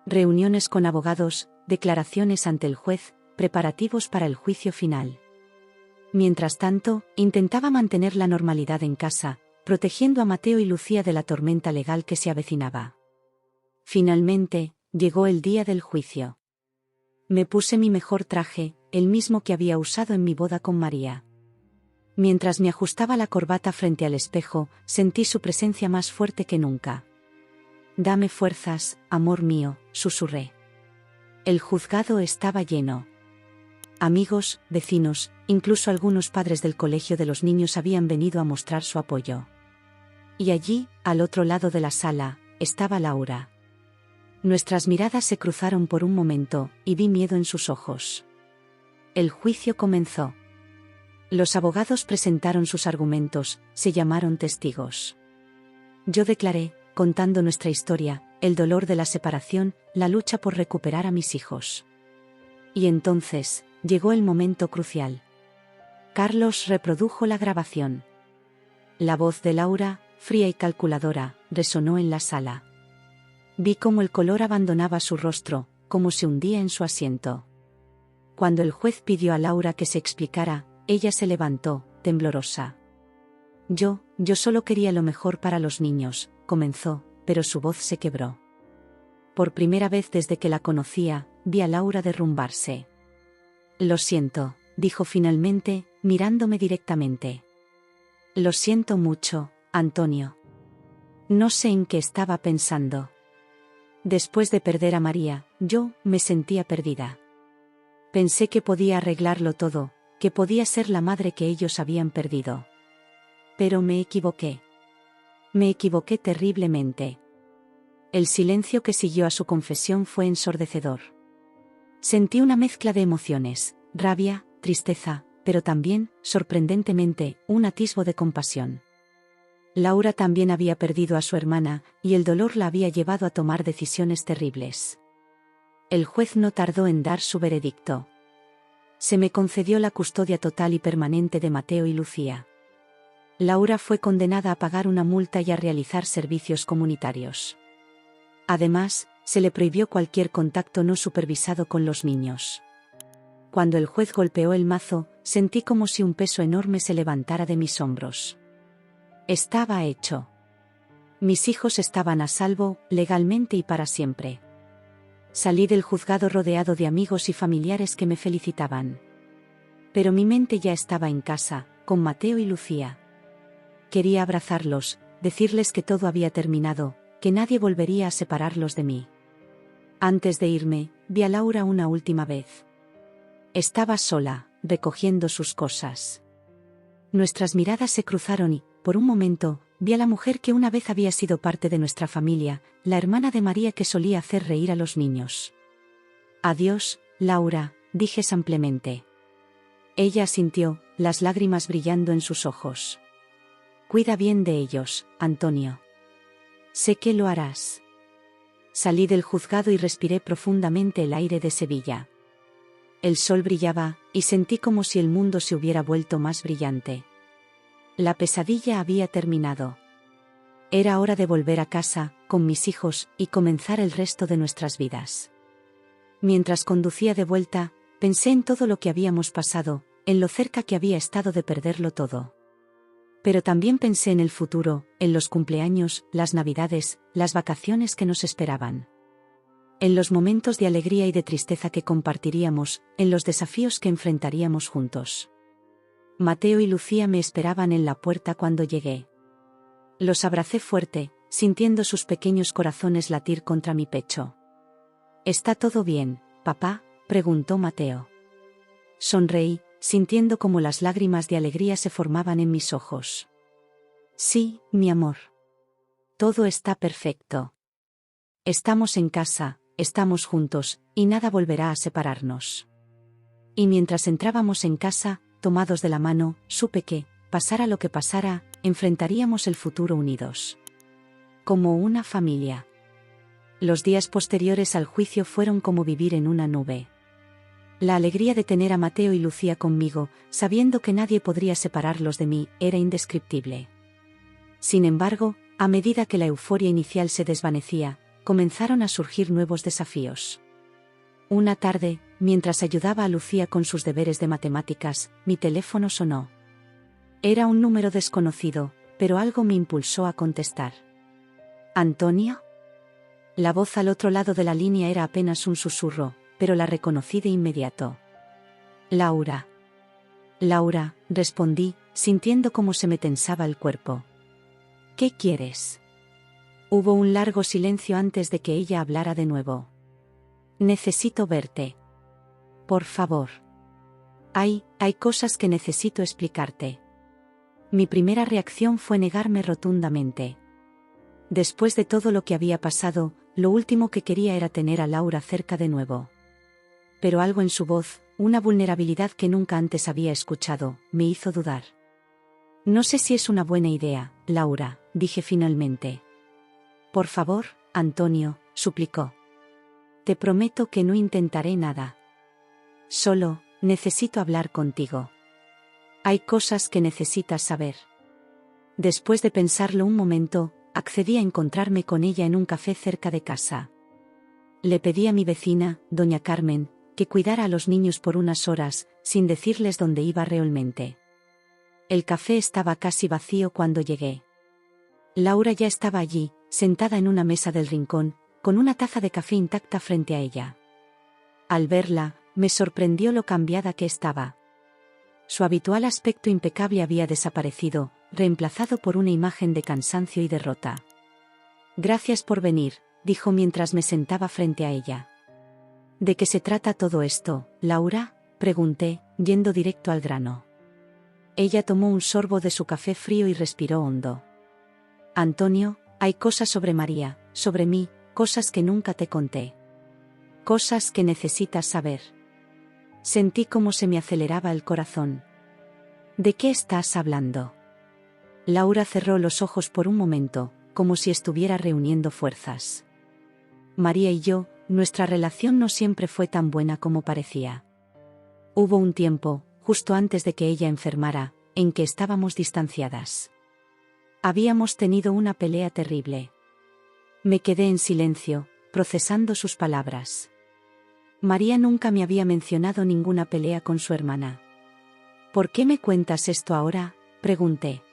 A: Reuniones con abogados, declaraciones ante el juez, preparativos para el juicio final. Mientras tanto, intentaba mantener la normalidad en casa, protegiendo a Mateo y Lucía de la tormenta legal que se avecinaba. Finalmente, llegó el día del juicio. Me puse mi mejor traje, el mismo que había usado en mi boda con María. Mientras me ajustaba la corbata frente al espejo, sentí su presencia más fuerte que nunca. «Dame fuerzas, amor mío», susurré. El juzgado estaba lleno. Amigos, vecinos, incluso algunos padres del colegio de los niños habían venido a mostrar su apoyo. Y allí, al otro lado de la sala, estaba Laura. Nuestras miradas se cruzaron por un momento, y vi miedo en sus ojos. El juicio comenzó. Los abogados presentaron sus argumentos, se llamaron testigos. Yo declaré, contando nuestra historia, el dolor de la separación, la lucha por recuperar a mis hijos. Y entonces, llegó el momento crucial. Carlos reprodujo la grabación. La voz de Laura, fría y calculadora, resonó en la sala. Vi cómo el color abandonaba su rostro, como se hundía en su asiento. Cuando el juez pidió a Laura que se explicara, ella se levantó, temblorosa. Yo solo quería lo mejor para los niños, comenzó, pero su voz se quebró. Por primera vez desde que la conocía, vi a Laura derrumbarse. Lo siento, dijo finalmente, mirándome directamente. Lo siento mucho, Antonio. No sé en qué estaba pensando. Después de perder a María, yo me sentía perdida. Pensé que podía arreglarlo todo, que podía ser la madre que ellos habían perdido. Pero me equivoqué. Me equivoqué terriblemente. El silencio que siguió a su confesión fue ensordecedor. Sentí una mezcla de emociones, rabia, tristeza, pero también, sorprendentemente, un atisbo de compasión. Laura también había perdido a su hermana, y el dolor la había llevado a tomar decisiones terribles. El juez no tardó en dar su veredicto. Se me concedió la custodia total y permanente de Mateo y Lucía. Laura fue condenada a pagar una multa y a realizar servicios comunitarios. Además, se le prohibió cualquier contacto no supervisado con los niños. Cuando el juez golpeó el mazo, sentí como si un peso enorme se levantara de mis hombros. Estaba hecho. Mis hijos estaban a salvo, legalmente y para siempre. Salí del juzgado rodeado de amigos y familiares que me felicitaban. Pero mi mente ya estaba en casa, con Mateo y Lucía. Quería abrazarlos, decirles que todo había terminado, que nadie volvería a separarlos de mí. Antes de irme, vi a Laura una última vez. Estaba sola, recogiendo sus cosas. Nuestras miradas se cruzaron y, por un momento, vi a la mujer que una vez había sido parte de nuestra familia, la hermana de María que solía hacer reír a los niños. Adiós, Laura, dije samplemente. Ella asintió, las lágrimas brillando en sus ojos. Cuida bien de ellos, Antonio. Sé que lo harás. Salí del juzgado y respiré profundamente el aire de Sevilla. El sol brillaba, y sentí como si el mundo se hubiera vuelto más brillante. La pesadilla había terminado. Era hora de volver a casa, con mis hijos, y comenzar el resto de nuestras vidas. Mientras conducía de vuelta, pensé en todo lo que habíamos pasado, en lo cerca que había estado de perderlo todo. Pero también pensé en el futuro, en los cumpleaños, las navidades, las vacaciones que nos esperaban. En los momentos de alegría y de tristeza que compartiríamos, en los desafíos que enfrentaríamos juntos. Mateo y Lucía me esperaban en la puerta cuando llegué. Los abracé fuerte, sintiendo sus pequeños corazones latir contra mi pecho. ¿Está todo bien, papá?, preguntó Mateo. Sonreí, sintiendo como las lágrimas de alegría se formaban en mis ojos. Sí, mi amor. Todo está perfecto. Estamos en casa, estamos juntos, y nada volverá a separarnos. Y mientras entrábamos en casa, tomados de la mano, supe que, pasara lo que pasara, enfrentaríamos el futuro unidos. Como una familia. Los días posteriores al juicio fueron como vivir en una nube. La alegría de tener a Mateo y Lucía conmigo, sabiendo que nadie podría separarlos de mí, era indescriptible. Sin embargo, a medida que la euforia inicial se desvanecía, comenzaron a surgir nuevos desafíos. Una tarde, mientras ayudaba a Lucía con sus deberes de matemáticas, mi teléfono sonó. Era un número desconocido, pero algo me impulsó a contestar. ¿Antonio? La voz al otro lado de la línea era apenas un susurro, pero la reconocí de inmediato. Laura. Laura, respondí, sintiendo cómo se me tensaba el cuerpo. ¿Qué quieres? Hubo un largo silencio antes de que ella hablara de nuevo. Necesito verte. Por favor. Hay cosas que necesito explicarte. Mi primera reacción fue negarme rotundamente. Después de todo lo que había pasado, lo último que quería era tener a Laura cerca de nuevo. Pero algo en su voz, una vulnerabilidad que nunca antes había escuchado, me hizo dudar. No sé si es una buena idea, Laura, dije finalmente. Por favor, Antonio, suplicó. Te prometo que no intentaré nada. Solo, necesito hablar contigo. Hay cosas que necesitas saber. Después de pensarlo un momento, accedí a encontrarme con ella en un café cerca de casa. Le pedí a mi vecina, doña Carmen, que cuidara a los niños por unas horas, sin decirles dónde iba realmente. El café estaba casi vacío cuando llegué. Laura ya estaba allí, sentada en una mesa del rincón, con una taza de café intacta frente a ella. Al verla, me sorprendió lo cambiada que estaba. Su habitual aspecto impecable había desaparecido, reemplazado por una imagen de cansancio y derrota. «Gracias por venir», dijo mientras me sentaba frente a ella. «¿De qué se trata todo esto, Laura?», pregunté, yendo directo al grano. Ella tomó un sorbo de su café frío y respiró hondo. «Antonio, hay cosas sobre María, sobre mí, cosas que nunca te conté. Cosas que necesitas saber». Sentí cómo se me aceleraba el corazón. «¿De qué estás hablando?». Laura cerró los ojos por un momento, como si estuviera reuniendo fuerzas. «María y yo, nuestra relación no siempre fue tan buena como parecía. Hubo un tiempo, justo antes de que ella enfermara, en que estábamos distanciadas. Habíamos tenido una pelea terrible». Me quedé en silencio, procesando sus palabras. María nunca me había mencionado ninguna pelea con su hermana. «¿Por qué me cuentas esto ahora?», pregunté.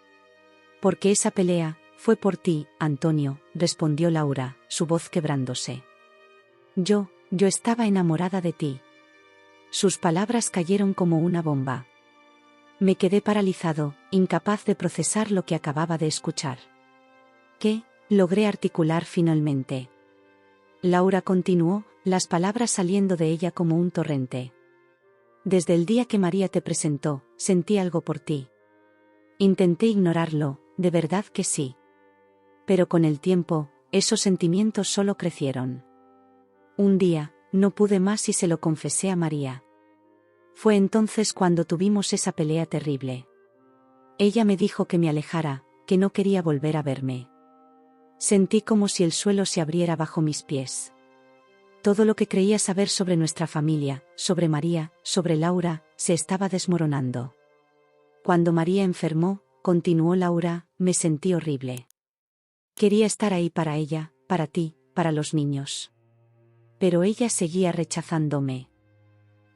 A: «Porque esa pelea fue por ti, Antonio», respondió Laura, su voz quebrándose. Yo estaba enamorada de ti». Sus palabras cayeron como una bomba. Me quedé paralizado, incapaz de procesar lo que acababa de escuchar. «¿Qué?», logré articular finalmente. Laura continuó, las palabras saliendo de ella como un torrente. «Desde el día que María te presentó, sentí algo por ti. Intenté ignorarlo, de verdad que sí. Pero con el tiempo, esos sentimientos solo crecieron. Un día, no pude más y se lo confesé a María. Fue entonces cuando tuvimos esa pelea terrible. Ella me dijo que me alejara, que no quería volver a verme. Sentí como si el suelo se abriera bajo mis pies. Todo lo que creía saber sobre nuestra familia, sobre María, sobre Laura, se estaba desmoronando. Cuando María enfermó», continuó Laura, «me sentí horrible. Quería estar ahí para ella, para ti, para los niños. Pero ella seguía rechazándome.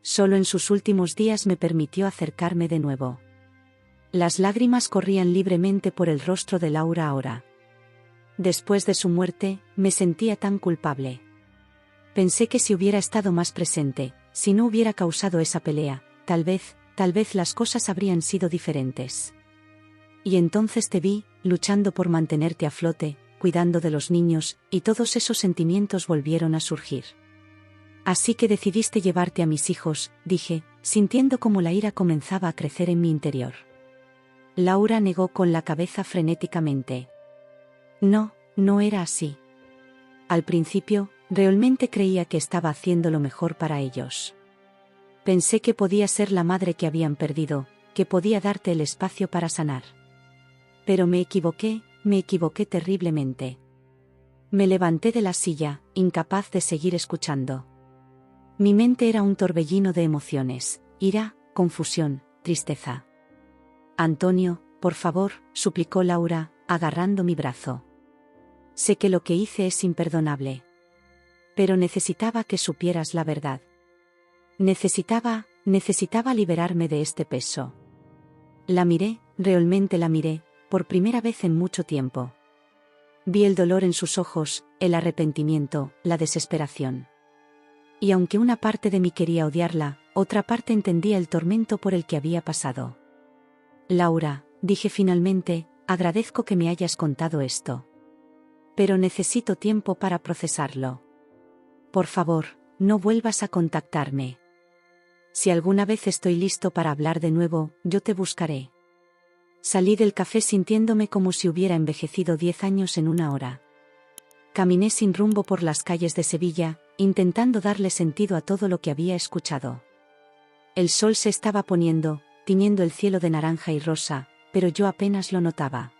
A: Solo en sus últimos días me permitió acercarme de nuevo». Las lágrimas corrían libremente por el rostro de Laura ahora. «Después de su muerte, me sentía tan culpable. Pensé que si hubiera estado más presente, si no hubiera causado esa pelea, tal vez las cosas habrían sido diferentes. Y entonces te vi, luchando por mantenerte a flote, cuidando de los niños, y todos esos sentimientos volvieron a surgir. Así que decidiste llevarte a mis hijos», dije, sintiendo como la ira comenzaba a crecer en mi interior. Laura negó con la cabeza frenéticamente. No era así. Al principio, realmente creía que estaba haciendo lo mejor para ellos. Pensé que podía ser la madre que habían perdido, que podía darte el espacio para sanar. Pero me equivoqué terriblemente. Me levanté de la silla, incapaz de seguir escuchando. Mi mente era un torbellino de emociones, ira, confusión, tristeza. «Antonio, por favor», suplicó Laura, agarrando mi brazo. «Sé que lo que hice es imperdonable. Pero necesitaba que supieras la verdad. Necesitaba liberarme de este peso». La miré, realmente la miré, por primera vez en mucho tiempo. Vi el dolor en sus ojos, el arrepentimiento, la desesperación. Y aunque una parte de mí quería odiarla, otra parte entendía el tormento por el que había pasado. «Laura», dije finalmente, «agradezco que me hayas contado esto. Pero necesito tiempo para procesarlo. Por favor, no vuelvas a contactarme. Si alguna vez estoy listo para hablar de nuevo, yo te buscaré». Salí del café sintiéndome como si hubiera envejecido 10 años en una hora. Caminé sin rumbo por las calles de Sevilla, intentando darle sentido a todo lo que había escuchado. El sol se estaba poniendo, tiñendo el cielo de naranja y rosa, pero yo apenas lo notaba.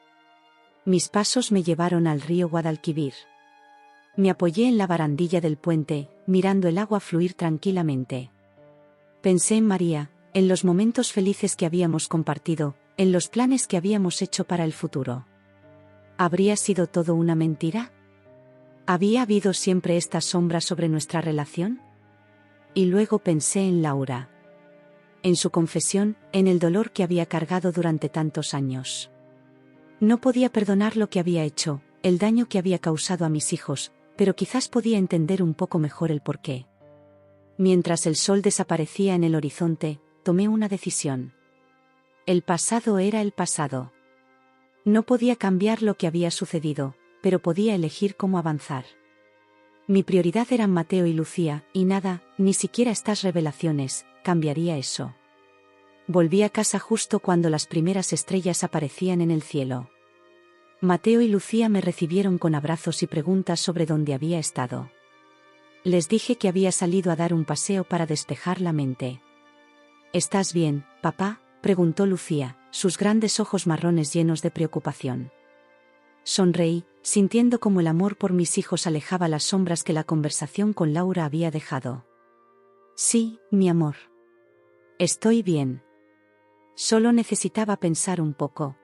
A: Mis pasos me llevaron al río Guadalquivir. Me apoyé en la barandilla del puente, mirando el agua fluir tranquilamente. Pensé en María, en los momentos felices que habíamos compartido, en los planes que habíamos hecho para el futuro. ¿Habría sido todo una mentira? ¿Había habido siempre esta sombra sobre nuestra relación? Y luego pensé en Laura. En su confesión, en el dolor que había cargado durante tantos años. No podía perdonar lo que había hecho, el daño que había causado a mis hijos, pero quizás podía entender un poco mejor el porqué. Mientras el sol desaparecía en el horizonte, tomé una decisión. El pasado era el pasado. No podía cambiar lo que había sucedido, pero podía elegir cómo avanzar. Mi prioridad eran Mateo y Lucía, y nada, ni siquiera estas revelaciones, cambiaría eso. Volví a casa justo cuando las primeras estrellas aparecían en el cielo. Mateo y Lucía me recibieron con abrazos y preguntas sobre dónde había estado. Les dije que había salido a dar un paseo para despejar la mente. ¿Estás bien, papá?, preguntó Lucía, sus grandes ojos marrones llenos de preocupación. Sonreí, sintiendo cómo el amor por mis hijos alejaba las sombras que la conversación con Laura había dejado. Sí, mi amor. Estoy bien. Solo necesitaba pensar un poco.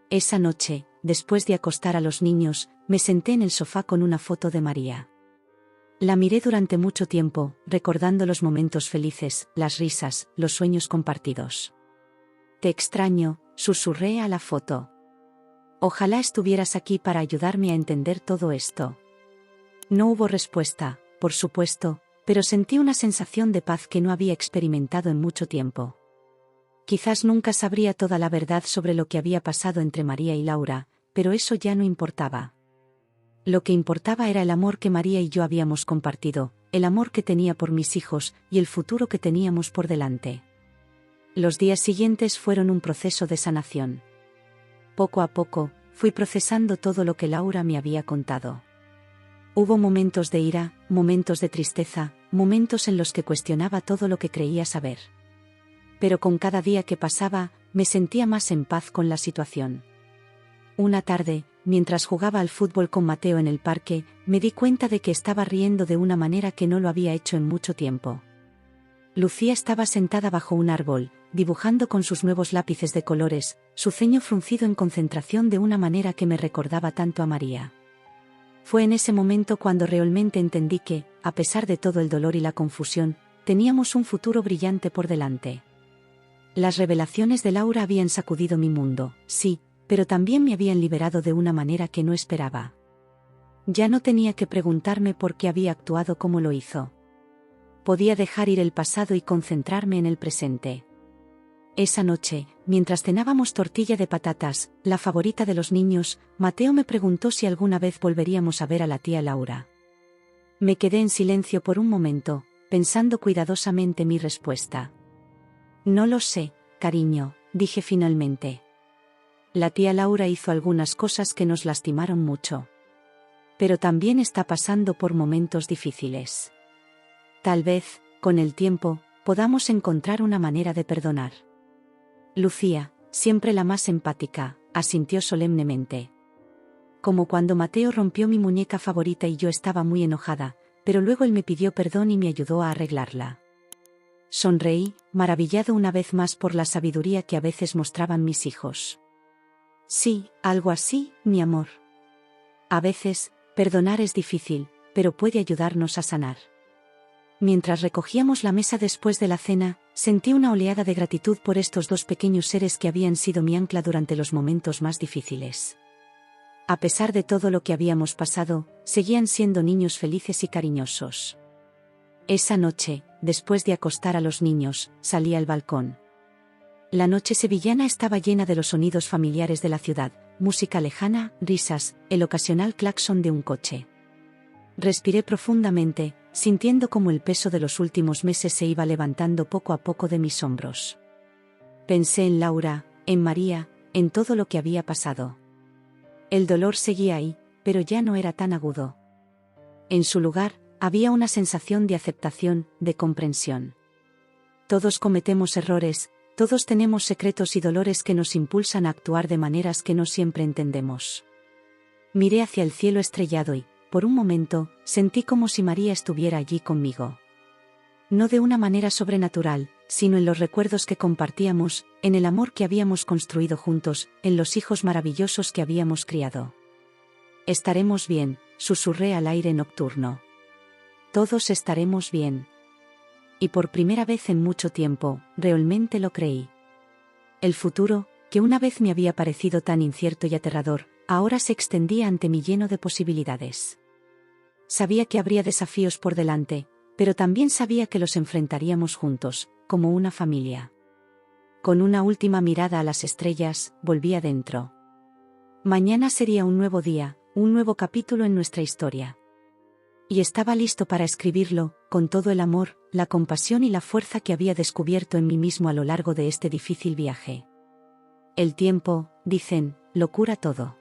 A: Esa noche, después de acostar a los niños, me senté en el sofá con una foto de María. La miré durante mucho tiempo, recordando los momentos felices, las risas, los sueños compartidos. Te extraño, susurré a la foto. Ojalá estuvieras aquí para ayudarme a entender todo esto. No hubo respuesta, por supuesto, pero sentí una sensación de paz que no había experimentado en mucho tiempo. Quizás nunca sabría toda la verdad sobre lo que había pasado entre María y Laura, pero eso ya no importaba. Lo que importaba era el amor que María y yo habíamos compartido, el amor que tenía por mis hijos y el futuro que teníamos por delante. Los días siguientes fueron un proceso de sanación. Poco a poco, fui procesando todo lo que Laura me había contado. Hubo momentos de ira, momentos de tristeza, momentos en los que cuestionaba todo lo que creía saber. Pero con cada día que pasaba, me sentía más en paz con la situación. Una tarde, mientras jugaba al fútbol con Mateo en el parque, me di cuenta de que estaba riendo de una manera que no lo había hecho en mucho tiempo. Lucía estaba sentada bajo un árbol, dibujando con sus nuevos lápices de colores, su ceño fruncido en concentración de una manera que me recordaba tanto a María. Fue en ese momento cuando realmente entendí que, a pesar de todo el dolor y la confusión, teníamos un futuro brillante por delante. Las revelaciones de Laura habían sacudido mi mundo, sí, pero también me habían liberado de una manera que no esperaba. Ya no tenía que preguntarme por qué había actuado como lo hizo. Podía dejar ir el pasado y concentrarme en el presente. Esa noche, mientras cenábamos tortilla de patatas, la favorita de los niños, Mateo me preguntó si alguna vez volveríamos a ver a la tía Laura. Me quedé en silencio por un momento, pensando cuidadosamente mi respuesta. No lo sé, cariño, dije finalmente. La tía Laura hizo algunas cosas que nos lastimaron mucho. Pero también está pasando por momentos difíciles. Tal vez, con el tiempo, podamos encontrar una manera de perdonar. Lucía, siempre la más empática, asintió solemnemente. Como cuando Mateo rompió mi muñeca favorita y yo estaba muy enojada, pero luego él me pidió perdón y me ayudó a arreglarla. Sonreí, maravillado una vez más por la sabiduría que a veces mostraban mis hijos. Sí, algo así, mi amor. A veces, perdonar es difícil, pero puede ayudarnos a sanar. Mientras recogíamos la mesa después de la cena, sentí una oleada de gratitud por estos dos pequeños seres que habían sido mi ancla durante los momentos más difíciles. A pesar de todo lo que habíamos pasado, seguían siendo niños felices y cariñosos. Esa noche, después de acostar a los niños, salí al balcón. La noche sevillana estaba llena de los sonidos familiares de la ciudad, música lejana, risas, el ocasional claxon de un coche. Respiré profundamente, sintiendo cómo el peso de los últimos meses se iba levantando poco a poco de mis hombros. Pensé en Laura, en María, en todo lo que había pasado. El dolor seguía ahí, pero ya no era tan agudo. En su lugar, había una sensación de aceptación, de comprensión. Todos cometemos errores, todos tenemos secretos y dolores que nos impulsan a actuar de maneras que no siempre entendemos. Miré hacia el cielo estrellado y, por un momento, sentí como si María estuviera allí conmigo. No de una manera sobrenatural, sino en los recuerdos que compartíamos, en el amor que habíamos construido juntos, en los hijos maravillosos que habíamos criado. Estaremos bien, susurré al aire nocturno. Todos estaremos bien. Y por primera vez en mucho tiempo, realmente lo creí. El futuro, que una vez me había parecido tan incierto y aterrador, ahora se extendía ante mí lleno de posibilidades. Sabía que habría desafíos por delante, pero también sabía que los enfrentaríamos juntos, como una familia. Con una última mirada a las estrellas, volví adentro. Mañana sería un nuevo día, un nuevo capítulo en nuestra historia. Y estaba listo para escribirlo, con todo el amor, la compasión y la fuerza que había descubierto en mí mismo a lo largo de este difícil viaje. El tiempo, dicen, lo cura todo.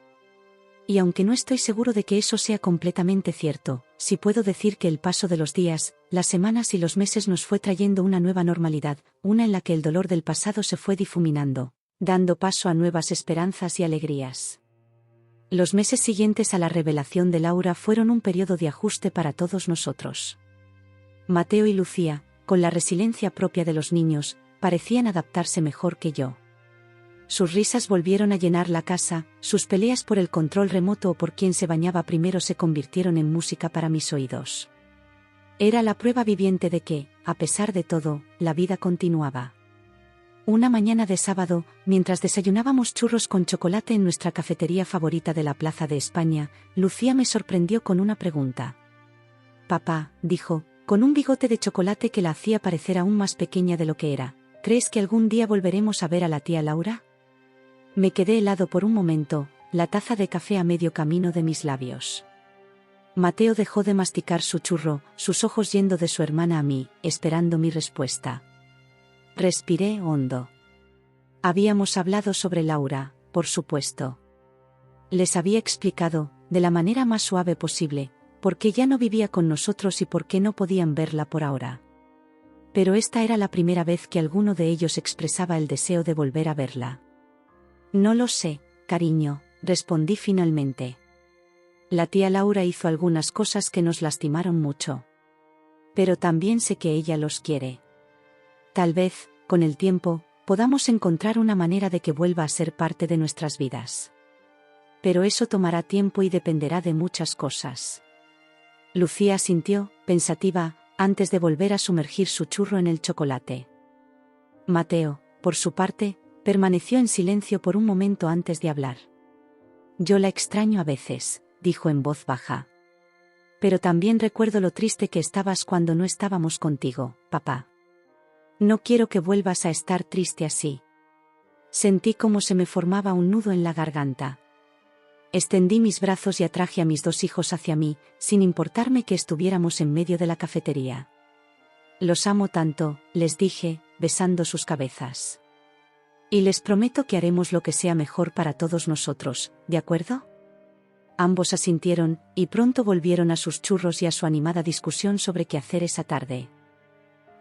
A: Y aunque no estoy seguro de que eso sea completamente cierto, sí puedo decir que el paso de los días, las semanas y los meses nos fue trayendo una nueva normalidad, una en la que el dolor del pasado se fue difuminando, dando paso a nuevas esperanzas y alegrías. Los meses siguientes a la revelación de Laura fueron un periodo de ajuste para todos nosotros. Mateo y Lucía, con la resiliencia propia de los niños, parecían adaptarse mejor que yo. Sus risas volvieron a llenar la casa, sus peleas por el control remoto o por quién se bañaba primero se convirtieron en música para mis oídos. Era la prueba viviente de que, a pesar de todo, la vida continuaba. Una mañana de sábado, mientras desayunábamos churros con chocolate en nuestra cafetería favorita de la Plaza de España, Lucía me sorprendió con una pregunta. «Papá», dijo, con un bigote de chocolate que la hacía parecer aún más pequeña de lo que era, «¿crees que algún día volveremos a ver a la tía Laura?» Me quedé helado por un momento, la taza de café a medio camino de mis labios. Mateo dejó de masticar su churro, sus ojos yendo de su hermana a mí, esperando mi respuesta. Respiré hondo. Habíamos hablado sobre Laura, por supuesto. Les había explicado, de la manera más suave posible, por qué ya no vivía con nosotros y por qué no podían verla por ahora. Pero esta era la primera vez que alguno de ellos expresaba el deseo de volver a verla. No lo sé, cariño, respondí finalmente. La tía Laura hizo algunas cosas que nos lastimaron mucho. Pero también sé que ella los quiere. Tal vez, con el tiempo, podamos encontrar una manera de que vuelva a ser parte de nuestras vidas. Pero eso tomará tiempo y dependerá de muchas cosas. Lucía asintió, pensativa, antes de volver a sumergir su churro en el chocolate. Mateo, por su parte, permaneció en silencio por un momento antes de hablar. «Yo la extraño a veces», dijo en voz baja. «Pero también recuerdo lo triste que estabas cuando no estábamos contigo, papá. No quiero que vuelvas a estar triste así». Sentí como se me formaba un nudo en la garganta. Extendí mis brazos y atraje a mis dos hijos hacia mí, sin importarme que estuviéramos en medio de la cafetería. «Los amo tanto», les dije, besando sus cabezas. «Y les prometo que haremos lo que sea mejor para todos nosotros, ¿de acuerdo?» Ambos asintieron, y pronto volvieron a sus churros y a su animada discusión sobre qué hacer esa tarde.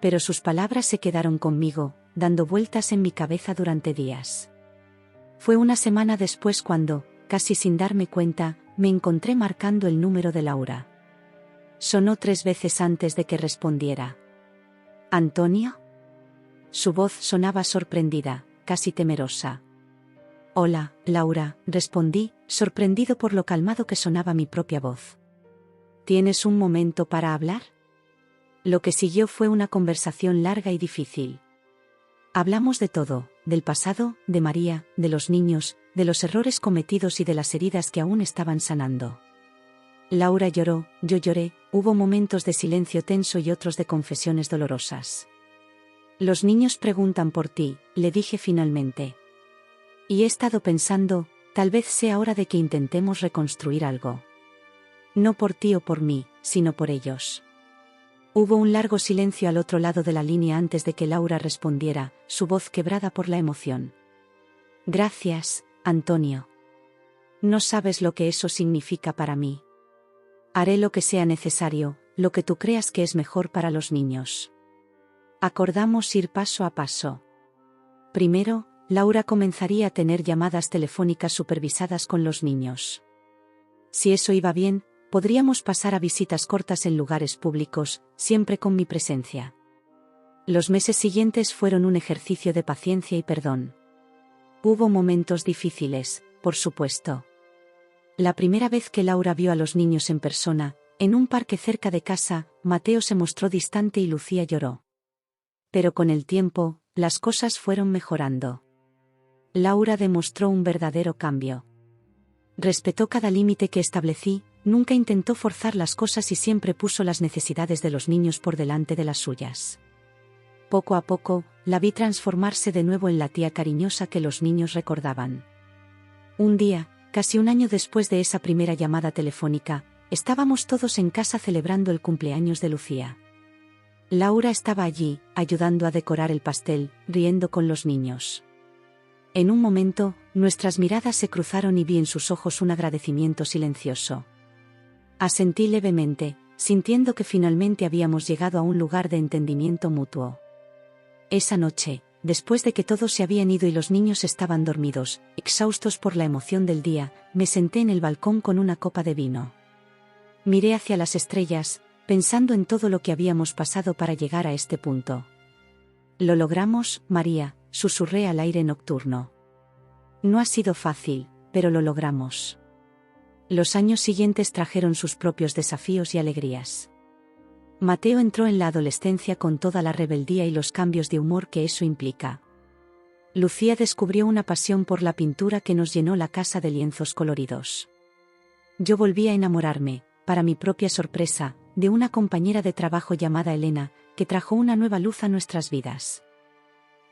A: Pero sus palabras se quedaron conmigo, dando vueltas en mi cabeza durante días. Fue una semana después cuando, casi sin darme cuenta, me encontré marcando el número de Laura. Sonó 3 veces antes de que respondiera. «¿Antonio?» Su voz sonaba sorprendida, casi temerosa. «Hola, Laura», respondí, sorprendido por lo calmado que sonaba mi propia voz. «¿Tienes un momento para hablar?» Lo que siguió fue una conversación larga y difícil. Hablamos de todo, del pasado, de María, de los niños, de los errores cometidos y de las heridas que aún estaban sanando. Laura lloró, yo lloré, hubo momentos de silencio tenso y otros de confesiones dolorosas. «Los niños preguntan por ti», le dije finalmente. «Y he estado pensando, tal vez sea hora de que intentemos reconstruir algo. No por ti o por mí, sino por ellos». Hubo un largo silencio al otro lado de la línea antes de que Laura respondiera, su voz quebrada por la emoción. «Gracias, Antonio. No sabes lo que eso significa para mí. Haré lo que sea necesario, lo que tú creas que es mejor para los niños». Acordamos ir paso a paso. Primero, Laura comenzaría a tener llamadas telefónicas supervisadas con los niños. Si eso iba bien, podríamos pasar a visitas cortas en lugares públicos, siempre con mi presencia. Los meses siguientes fueron un ejercicio de paciencia y perdón. Hubo momentos difíciles, por supuesto. La primera vez que Laura vio a los niños en persona, en un parque cerca de casa, Mateo se mostró distante y Lucía lloró. Pero con el tiempo, las cosas fueron mejorando. Laura demostró un verdadero cambio. Respetó cada límite que establecí, nunca intentó forzar las cosas y siempre puso las necesidades de los niños por delante de las suyas. Poco a poco, la vi transformarse de nuevo en la tía cariñosa que los niños recordaban. Un día, casi un año después de esa primera llamada telefónica, estábamos todos en casa celebrando el cumpleaños de Lucía. Laura estaba allí, ayudando a decorar el pastel, riendo con los niños. En un momento, nuestras miradas se cruzaron y vi en sus ojos un agradecimiento silencioso. Asentí levemente, sintiendo que finalmente habíamos llegado a un lugar de entendimiento mutuo. Esa noche, después de que todos se habían ido y los niños estaban dormidos, exhaustos por la emoción del día, me senté en el balcón con una copa de vino. Miré hacia las estrellas, pensando en todo lo que habíamos pasado para llegar a este punto. «Lo logramos, María», susurré al aire nocturno. «No ha sido fácil, pero lo logramos». Los años siguientes trajeron sus propios desafíos y alegrías. Mateo entró en la adolescencia con toda la rebeldía y los cambios de humor que eso implica. Lucía descubrió una pasión por la pintura que nos llenó la casa de lienzos coloridos. Yo volví a enamorarme, para mi propia sorpresa, de una compañera de trabajo llamada Elena, que trajo una nueva luz a nuestras vidas.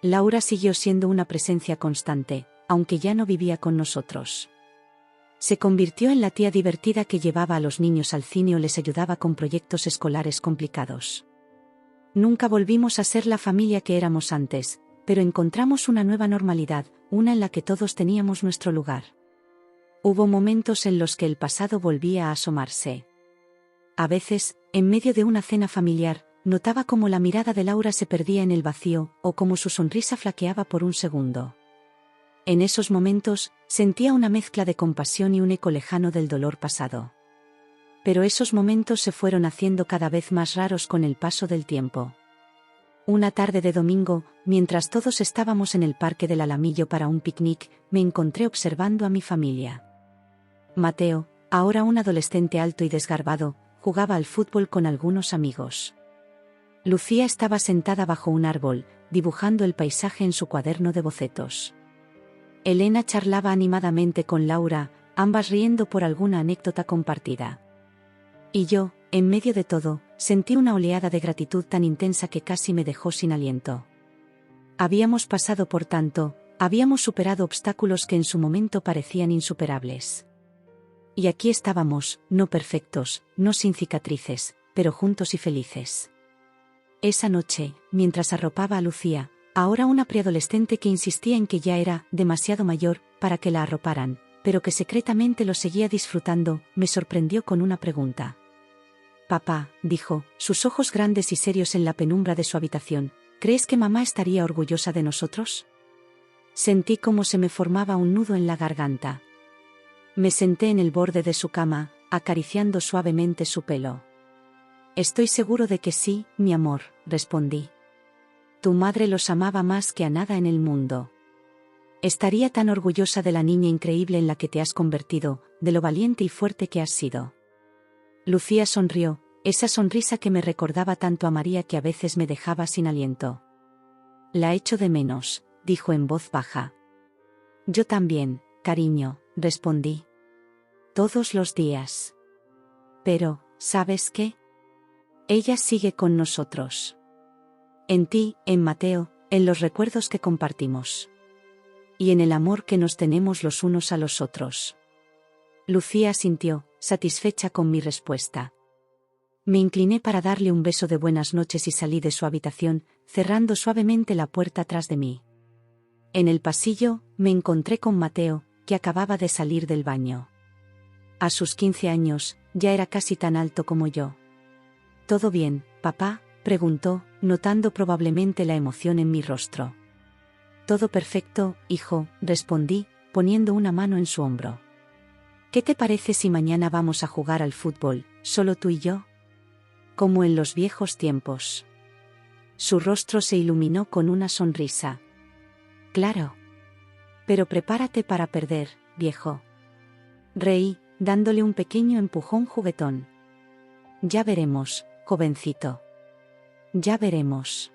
A: Laura siguió siendo una presencia constante, aunque ya no vivía con nosotros. Se convirtió en la tía divertida que llevaba a los niños al cine o les ayudaba con proyectos escolares complicados. Nunca volvimos a ser la familia que éramos antes, pero encontramos una nueva normalidad, una en la que todos teníamos nuestro lugar. Hubo momentos en los que el pasado volvía a asomarse. A veces, en medio de una cena familiar, notaba cómo la mirada de Laura se perdía en el vacío, o cómo su sonrisa flaqueaba por un segundo. En esos momentos, sentía una mezcla de compasión y un eco lejano del dolor pasado. Pero esos momentos se fueron haciendo cada vez más raros con el paso del tiempo. Una tarde de domingo, mientras todos estábamos en el parque del Alamillo para un picnic, me encontré observando a mi familia. Mateo, ahora un adolescente alto y desgarbado, jugaba al fútbol con algunos amigos. Lucía estaba sentada bajo un árbol, dibujando el paisaje en su cuaderno de bocetos. Elena charlaba animadamente con Laura, ambas riendo por alguna anécdota compartida. Y yo, en medio de todo, sentí una oleada de gratitud tan intensa que casi me dejó sin aliento. Habíamos pasado por tanto, habíamos superado obstáculos que en su momento parecían insuperables. Y aquí estábamos, no perfectos, no sin cicatrices, pero juntos y felices. Esa noche, mientras arropaba a Lucía, ahora una preadolescente que insistía en que ya era demasiado mayor para que la arroparan, pero que secretamente lo seguía disfrutando, me sorprendió con una pregunta. «Papá», dijo, sus ojos grandes y serios en la penumbra de su habitación, «¿crees que mamá estaría orgullosa de nosotros?» Sentí como se me formaba un nudo en la garganta. Me senté en el borde de su cama, acariciando suavemente su pelo. «Estoy seguro de que sí, mi amor», respondí. «Tu madre los amaba más que a nada en el mundo. Estaría tan orgullosa de la niña increíble en la que te has convertido, de lo valiente y fuerte que has sido». Lucía sonrió, esa sonrisa que me recordaba tanto a María que a veces me dejaba sin aliento. «La echo de menos», dijo en voz baja. «Yo también, cariño», respondí. «Todos los días. Pero, ¿sabes qué? Ella sigue con nosotros. En ti, en Mateo, en los recuerdos que compartimos. Y en el amor que nos tenemos los unos a los otros». Lucía asintió, satisfecha con mi respuesta. Me incliné para darle un beso de buenas noches y salí de su habitación, cerrando suavemente la puerta tras de mí. En el pasillo, me encontré con Mateo, que acababa de salir del baño. A sus 15 años, ya era casi tan alto como yo. «¿Todo bien, papá?», preguntó, notando probablemente la emoción en mi rostro. «Todo perfecto, hijo», respondí, poniendo una mano en su hombro. «¿Qué te parece si mañana vamos a jugar al fútbol, solo tú y yo? Como en los viejos tiempos». Su rostro se iluminó con una sonrisa. «Claro. Pero prepárate para perder, viejo». Reí, dándole un pequeño empujón juguetón. «Ya veremos, jovencito. Ya veremos».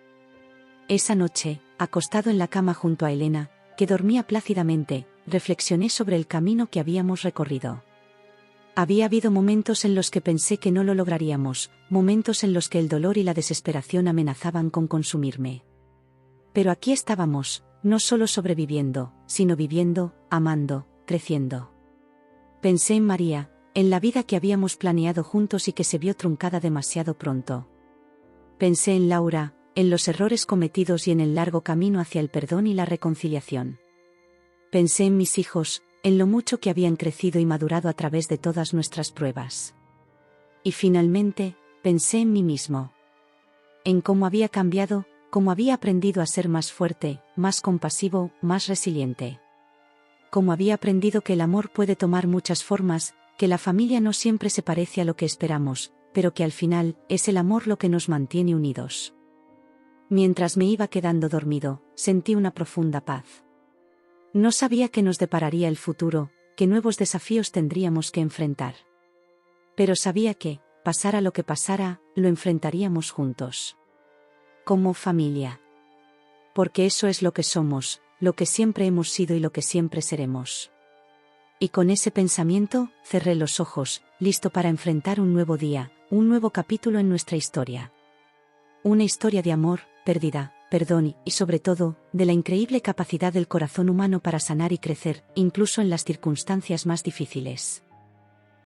A: Esa noche, acostado en la cama junto a Elena, que dormía plácidamente, reflexioné sobre el camino que habíamos recorrido. Había habido momentos en los que pensé que no lo lograríamos, momentos en los que el dolor y la desesperación amenazaban con consumirme. Pero aquí estábamos, no solo sobreviviendo, sino viviendo, amando, creciendo. Pensé en María, en la vida que habíamos planeado juntos y que se vio truncada demasiado pronto. Pensé en Laura, en los errores cometidos y en el largo camino hacia el perdón y la reconciliación. Pensé en mis hijos, en lo mucho que habían crecido y madurado a través de todas nuestras pruebas. Y finalmente, pensé en mí mismo. En cómo había cambiado, cómo había aprendido a ser más fuerte, más compasivo, más resiliente. Cómo había aprendido que el amor puede tomar muchas formas, que la familia no siempre se parece a lo que esperamos, pero que al final, es el amor lo que nos mantiene unidos. Mientras me iba quedando dormido, sentí una profunda paz. No sabía qué nos depararía el futuro, qué nuevos desafíos tendríamos que enfrentar. Pero sabía que, pasara lo que pasara, lo enfrentaríamos juntos. Como familia. Porque eso es lo que somos, lo que siempre hemos sido y lo que siempre seremos. Y con ese pensamiento, cerré los ojos, listo para enfrentar un nuevo día, un nuevo capítulo en nuestra historia. Una historia de amor, pérdida, perdón y, sobre todo, de la increíble capacidad del corazón humano para sanar y crecer, incluso en las circunstancias más difíciles.